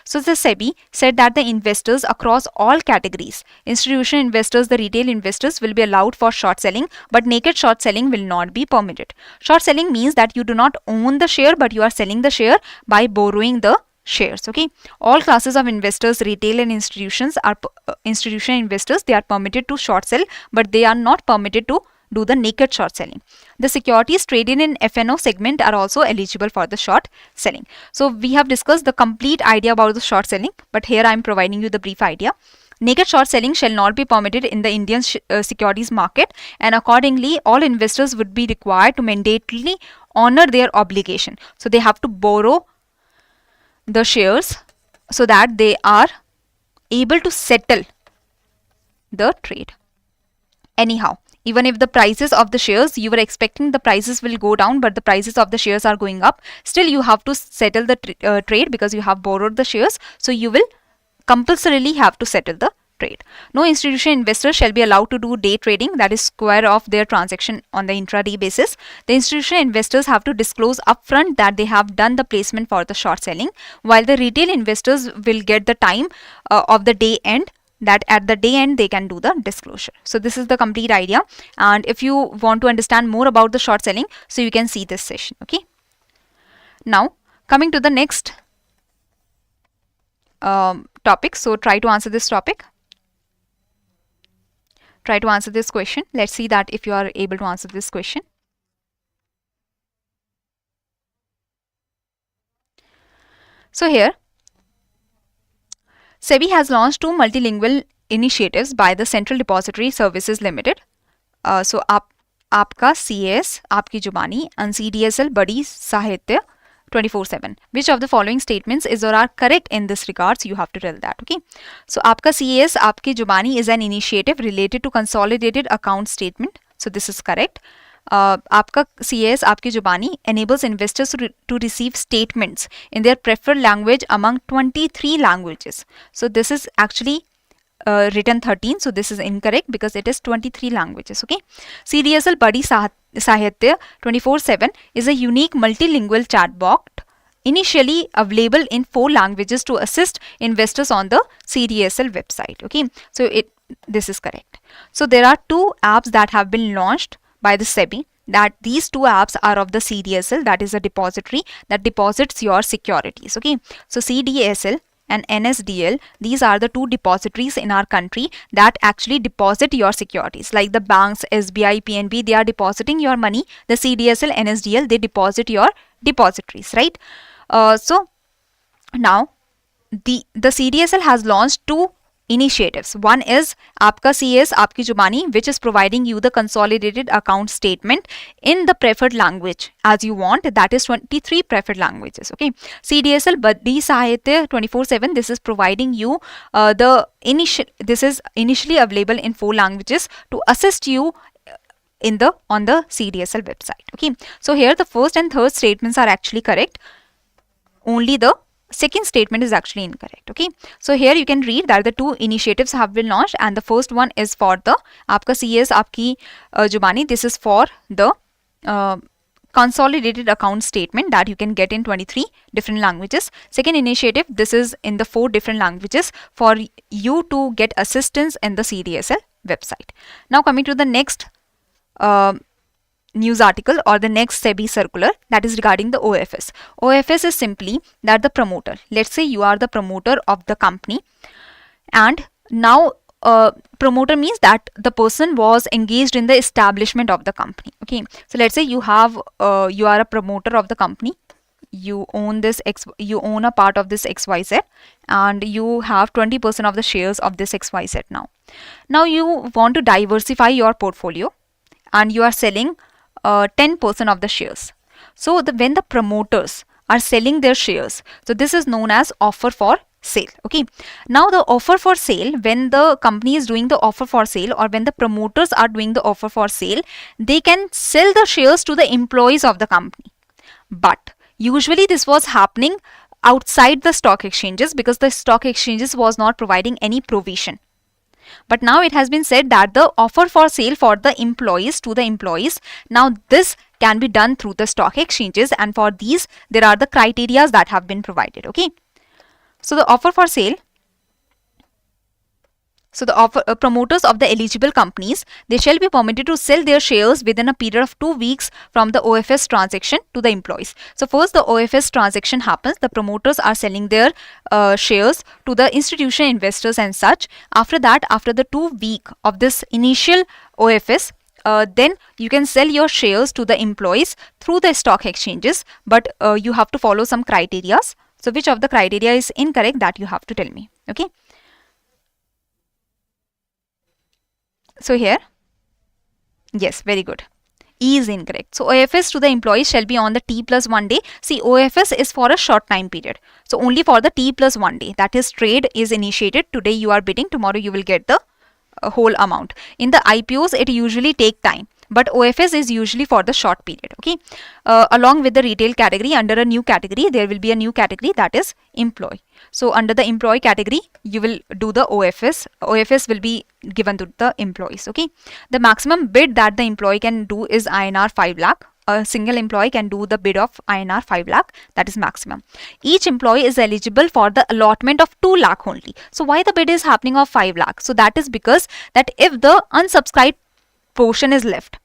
Speaker 1: So the SEBI said that the investors across all categories, institutional investors, the retail investors, will be allowed for short selling, but naked short selling will not be permitted. Short selling means that you do not own the share but you are selling the share by borrowing the shares, okay. All classes of investors, retail and institutions, are institutional investors, they are permitted to short sell, but they are not permitted to do the naked short selling. The securities traded in F&O segment are also eligible for the short selling. So we have discussed the complete idea about the short selling, but here I am providing you the brief idea. Naked short selling shall not be permitted in the Indian securities market, and accordingly all investors would be required to mandatorily honor their obligation. So they have to borrow the shares so that they are able to settle the trade. Anyhow, even if the prices of the shares, you were expecting the prices will go down, but the prices of the shares are going up, still you have to settle the trade because you have borrowed the shares, so you will compulsorily have to settle the trade. No institutional investor shall be allowed to do day trading, that is square off their transaction on the intraday basis. The institutional investors have to disclose upfront that they have done the placement for the short selling, while the retail investors will get the time of the day end, that at the day end they can do the disclosure. So this is the complete idea, and if you want to understand more about the short selling, so you can see this session, okay. Now coming to the next topic, so try to answer this topic. Try to answer this question. Let's see that if you are able to answer this question. So here, SEBI has launched 2 multilingual initiatives by the Central Depository Services Limited. So आपका CAS, आपकी जुबानी, and CDSL बड़ी साहित्य 24/7. Which of the following statements is or are correct in this regards? You have to tell that. Okay. So आपका CAS, आपकी जुबानी is an initiative related to consolidated account statement. So this is correct. आपका CAS, आपकी जुबानी enables investors to receive statements in their preferred language among 23 languages. So this is actually written 13, so this is incorrect because it is 23 languages. Okay. CDSL Badi Sahitya 24/7 is a unique multilingual chatbot initially available in 4 languages to assist investors on the CDSL website. Okay, so this is correct. So there are 2 apps that have been launched by the SEBI. That these 2 apps are of the CDSL, that is a depository that deposits your securities. Okay, so CDSL and NSDL, these are the 2 depositories in our country that actually deposit your securities. Like the banks, SBI, PNB, they are depositing your money. The CDSL, NSDL, they deposit your depositories, right? So now the CDSL has launched 2 initiatives. One is आपका CAS, आपकी जुबानी, which is providing you the consolidated account statement in the preferred language as you want. That is 23 preferred languages. Okay. CDSL Badi Sahitya 24/7. This is providing you this is initially available in 4 languages to assist you on the CDSL website. Okay. So here the first and third statements are actually correct. Only the second statement is actually incorrect. Okay, so here you can read that the 2 initiatives have been launched, and the first one is for the आपका CAS, आपकी जुबानी. This is for the consolidated account statement that you can get in 23 different languages. Second initiative, this is in the 4 different languages for you to get assistance in the CDSL website. Now coming to the next news article or the next SEBI circular, that is regarding the OFS. OFS is simply that the promoter, let's say you are the promoter of the company, and now promoter means that the person was engaged in the establishment of the company. Okay, so let's say you are a promoter of the company. You own you own a part of this XYZ, and you have 20% of the shares of this XYZ. Now you want to diversify your portfolio, and you are selling 10% of the shares. So when the promoters are selling their shares, so this is known as offer for sale. Okay, now the offer for sale, when the company is doing the offer for sale, or when the promoters are doing the offer for sale, they can sell the shares to the employees of the company. But usually this was happening outside the stock exchanges because the stock exchanges was not providing any provision. But now it has been said that the offer for sale for the employees to the employees, now this can be done through the stock exchanges, and for these there are the criteria that have been provided. Okay, so the offer for sale, so the promoters of the eligible companies, they shall be permitted to sell their shares within a period of 2 weeks from the OFS transaction to the employees. So first the OFS transaction happens, the promoters are selling their shares to the institutional investors and such. After that, after the 2 week of this initial OFS, then you can sell your shares to the employees through the stock exchanges, but you have to follow some criteria. So which of the criteria is incorrect, that you have to tell me. Okay. So here, yes, very good. E is incorrect. So OFS to the employees shall be on the T+1 day. See, OFS is for a short time period. So only for the T+1 day. That is, trade is initiated. Today you are bidding. Tomorrow you will get the whole amount. In the IPOs, it usually take time. But OFS is usually for the short period. Okay. Along with the retail category, under a new category, there will be a new category, that is employee. So under the employee category, you will do the OFS. OFS will be given to the employees. Okay. The maximum bid that the employee can do is INR 5 lakh. A single employee can do the bid of INR 5 lakh. That is maximum. Each employee is eligible for the allotment of 2 lakh only. So why the bid is happening of 5 lakh? So that is because that if the unsubscribed portion is left,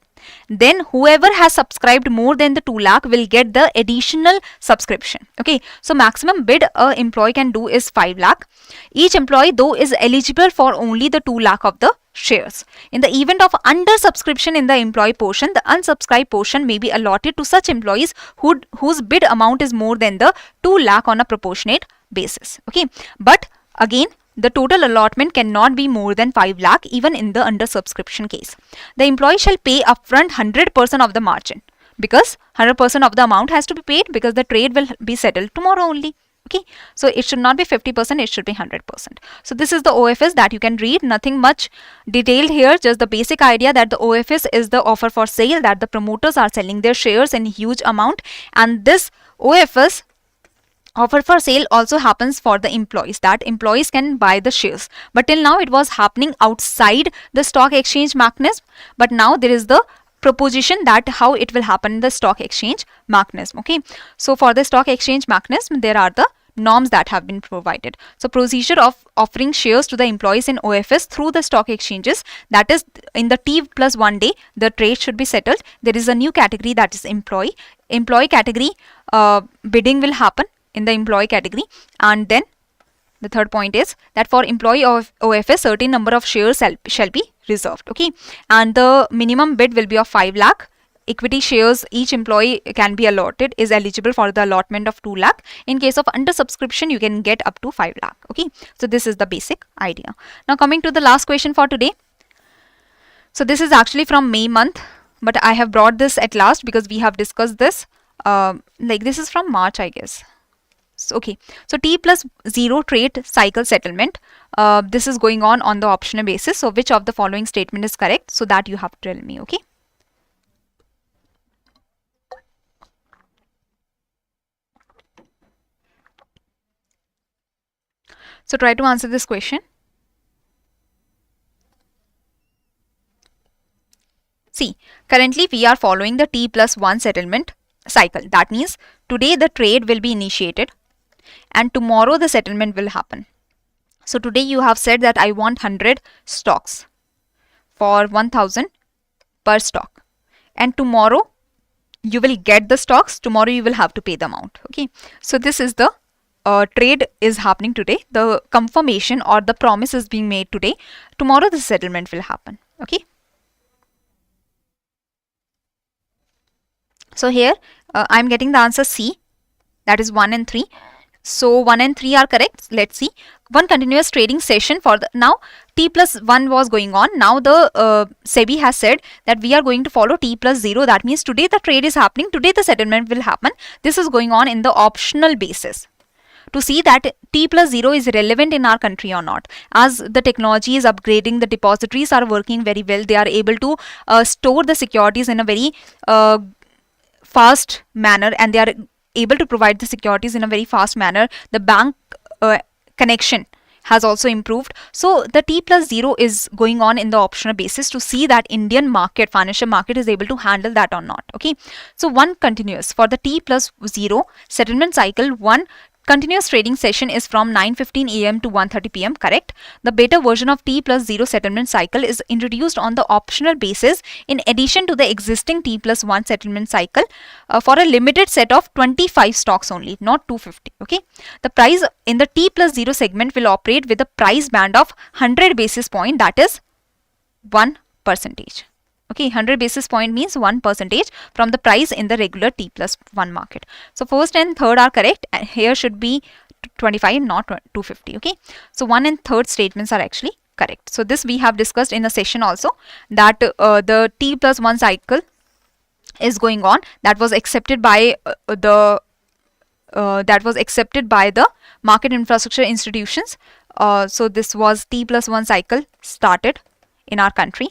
Speaker 1: then whoever has subscribed more than the 2 lakh will get the additional subscription. Okay, so maximum bid a employee can do is 5 lakh. Each employee though is eligible for only the 2 lakh of the shares. In the event of under subscription in the employee portion, the unsubscribed portion may be allotted to such employees whose bid amount is more than the 2 lakh on a proportionate basis. Okay, but again, the total allotment cannot be more than 5 lakh even in the under subscription case. The employee shall pay upfront 100% of the margin, because 100% of the amount has to be paid because the trade will be settled tomorrow only. Okay, so it should not be 50%, it should be 100%. So this is the OFS that you can read, nothing much detailed here, just the basic idea that the OFS is the offer for sale, that the promoters are selling their shares in huge amount, and this OFS, offer for sale, also happens for the employees, that employees can buy the shares. But till now it was happening outside the stock exchange mechanism, but now there is the proposition that how it will happen in the stock exchange mechanism. Okay, so for the stock exchange mechanism there are the norms that have been provided. So procedure of offering shares to the employees in OFS through the stock exchanges, that is in the T+1 day the trade should be settled. There is a new category, that is employee category. Bidding will happen in the employee category, and then the third point is that for employee of OFS certain number of shares shall be reserved. Okay, and the minimum bid will be of 5 lakh. Equity shares each employee can be allotted, is eligible for the allotment of 2 lakh. In case of under subscription you can get up to 5 lakh. Okay, so this is the basic idea. Now coming to the last question for today. So this is actually from May month, but I have brought this at last because we have discussed this. Like this is from March, I guess. So, okay, so T+0 trade cycle settlement, this is going on the optional basis. So which of the following statement is correct? So that you have to tell me. Okay, so try to answer this question. See, currently we are following the T+1 settlement cycle. That means today the trade will be initiated and tomorrow the settlement will happen. So today you have said that I want 100 stocks for 1000 per stock, and tomorrow you will get the stocks, tomorrow you will have to pay the amount. Okay, so this is the trade is happening today, the confirmation or the promise is being made today, tomorrow the settlement will happen. Okay, so here I am getting the answer C, that is 1 and 3. So 1 and 3 are correct. Let's see. One continuous trading session for the, now T+1 was going on. Now the SEBI has said that we are going to follow T+0. That means today the trade is happening, today the settlement will happen. This is going on in the optional basis to see that T+0 is relevant in our country or not. As the technology is upgrading, the depositories are working very well. They are able to store the securities in a very fast manner, and they are able to provide the securities in a very fast manner. The bank connection has also improved. So the T+0 is going on in the optional basis to see that Indian market, financial market is able to handle that or not. Okay, so one continuous for the T+0 settlement cycle, one continuous trading session is from 9:15 AM to 1:30 PM, correct? The beta version of T+0 settlement cycle is introduced on the optional basis in addition to the existing T+1 settlement cycle for a limited set of 25 stocks only, not 250. Okay, the price in the T+0 segment will operate with a price band of 100 basis point, that is 1%. Okay, 100 basis point means 1% from the price in the regular T+1 market. So first and third are correct, and here should be 25, not 250. Okay, so 1 and 3rd statements are actually correct. So this we have discussed in a session also, that the T+1 cycle is going on, that was accepted by the market infrastructure institutions. So this was T+1 cycle started in our country.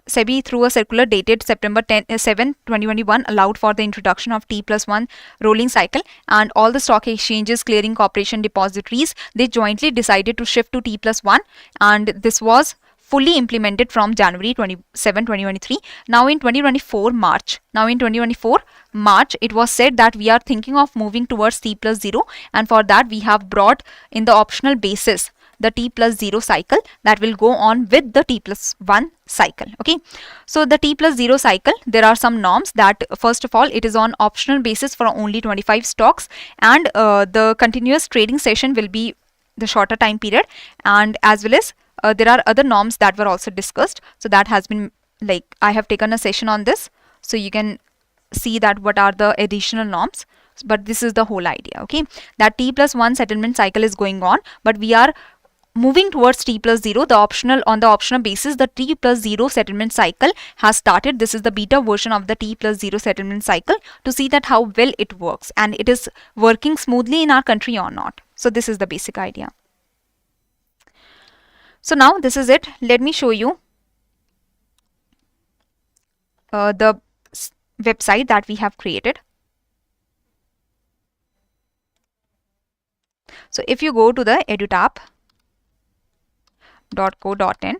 Speaker 1: SEBI through a circular dated September 7, 2021 allowed for the introduction of T+1 rolling cycle, and all the stock exchanges, clearing corporation, depositories, they jointly decided to shift to T+1, and this was fully implemented from January 27, 2023. Now in 2024 March, it was said that we are thinking of moving towards T+0, and for that we have brought in the optional basis the T+0 cycle that will go on with the T+1 cycle. Okay, so the T+0 cycle, there are some norms that first of all it is on optional basis for only 25 stocks, and the continuous trading session will be the shorter time period, and as well as there are other norms that were also discussed. So that has been, like, I have taken a session on this, so you can see that what are the additional norms, but this is the whole idea. Okay, that T+1 settlement cycle is going on, but we are moving towards T+0. The optional basis, the T+0 settlement cycle has started. This is the beta version of the T+0 settlement cycle, to see that how well it works and it is working smoothly in our country or not. So this is the basic idea. So now this is it. Let me show you the website that we have created. So if you go to the edutap.co.in,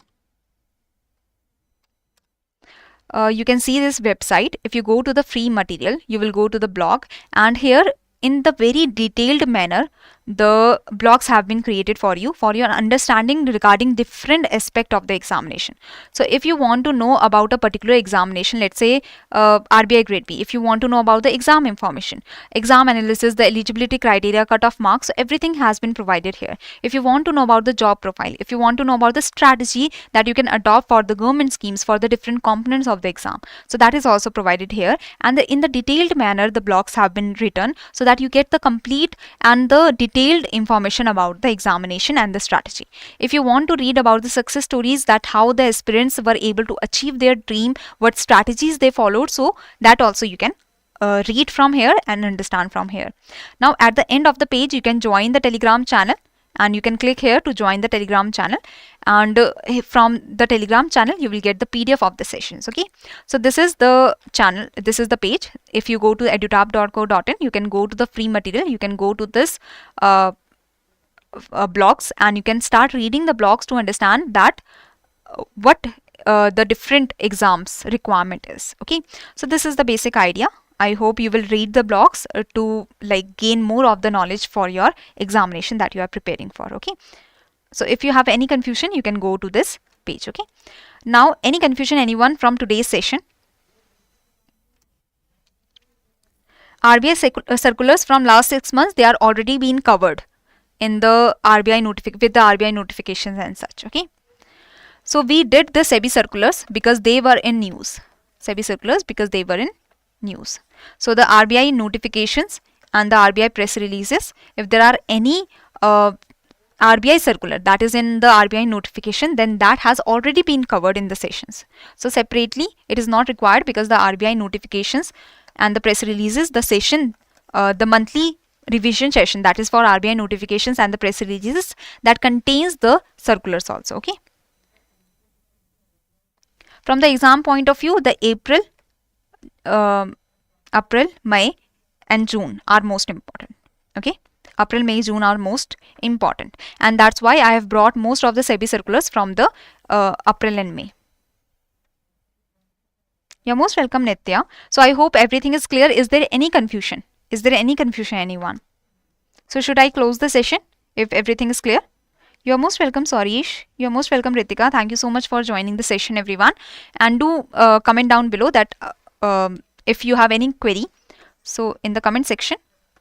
Speaker 1: you can see this website. If you go to the free material, you will go to the blog, and here in the very detailed manner the blogs have been created for your understanding regarding different aspect of the examination. So if you want to know about a particular examination, let's say RBI Grade B, if you want to know about the exam information, exam analysis, the eligibility criteria, cutoff marks, so everything has been provided here. If you want to know about the job profile, if you want to know about the strategy that you can adopt for the government schemes for the different components of the exam, so that is also provided here, and in the detailed manner the blogs have been written, so that you get the complete and the detailed information about the examination and the strategy. If you want to read about the success stories, that how the aspirants were able to achieve their dream, what strategies they followed, so that also you can read from here and understand from here. Now at the end of the page you can join the Telegram channel, and you can click here to join the Telegram channel, and from the Telegram channel you will get the PDF of the sessions. Okay, so this is the channel, this is the page. If you go to edutap.co.in, you can go to the free material, you can go to this blogs, and you can start reading the blogs to understand that what the different exams requirement is. Okay, so this is the basic idea. I hope you will read the blogs to gain more of the knowledge for your examination that you are preparing for. Okay, so if you have any confusion, you can go to this page. Okay, now any confusion, anyone from today's session? RBI circulars from last 6 months, they are already been covered in the RBI with the RBI notifications and such. Okay, so we did the SEBI circulars because they were in news. SEBI circulars because they were in news. So the RBI notifications and the RBI press releases, if there are any RBI circular that is in the RBI notification, then that has already been covered in the sessions. So separately it is not required, because the RBI notifications and the press releases, the session, the monthly revision session, that is for RBI notifications and the press releases, that contains the circulars also. Okay, from the exam point of view, the April, May and June are most important. Okay, April, May, June are most important, and that's why I have brought most of the SEBI circulars from the April and May. You're most welcome, Nitya. So I hope everything is clear. Is there any confusion? Is there any confusion, anyone? So should I close the session if everything is clear? You're most welcome, Sorish. You're most welcome, Ritika. Thank you so much for joining the session, everyone. And do comment down below that if you have any query. So in the comment section,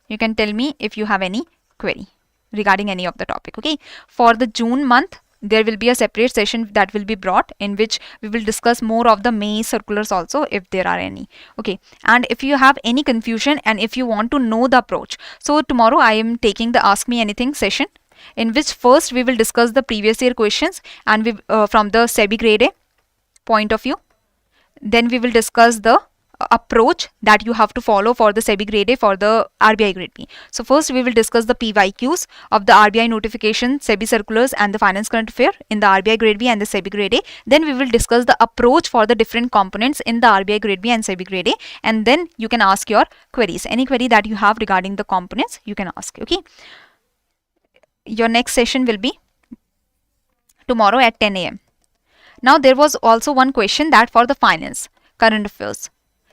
Speaker 1: you can tell me if you have any query regarding any of the topic. Okay, for the June month, there will be a separate session that will be brought, in which we will discuss more of the May circulars also, if there are any. Okay, and if you have any confusion and if you want to know the approach, so tomorrow I am taking the Ask Me Anything session, in which first we will discuss the previous year questions and we from the SEBI Grade A point of view. Then we will discuss the approach that you have to follow for the SEBI Grade A for the RBI Grade B. So first we will discuss the PYQs of the RBI notification, SEBI circulars and the finance current affair in the RBI Grade B and the SEBI Grade A. Then we will discuss the approach for the different components in the RBI Grade B and SEBI Grade A, and then you can ask your queries. Any query that you have regarding the components, you can ask. Okay, your next session will be tomorrow at 10 AM. Now there was also one question that for the finance current affairs,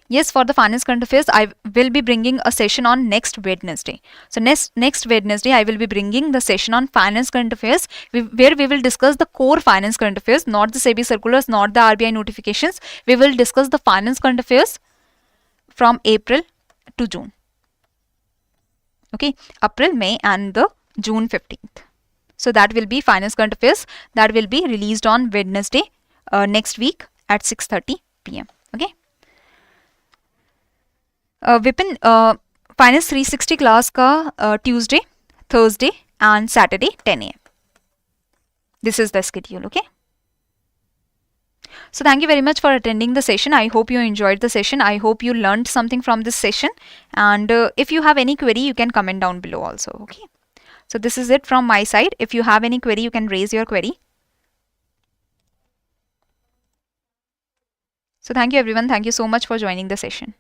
Speaker 1: Yes, for the finance current affairs, I will be bringing a session on next Wednesday. So next Wednesday, I will be bringing the session on finance current affairs, where we will discuss the core finance current affairs, not the SEBI circulars, not the RBI notifications. We will discuss the finance current affairs from April to June. Okay, April, May, and the June 15th. So that will be finance current affairs that will be released on Wednesday next week at 6:30 p.m. Okay. Vipin, Finance 360 class का Tuesday, Thursday and Saturday 10 a.m. This is the schedule, okay? So thank you very much for attending the session. I hope you enjoyed the session. I hope you learned something from this session. And if you have any query, you can comment down below also, okay? So this is it from my side. If you have any query, you can raise your query. So thank you everyone. Thank you so much for joining the session.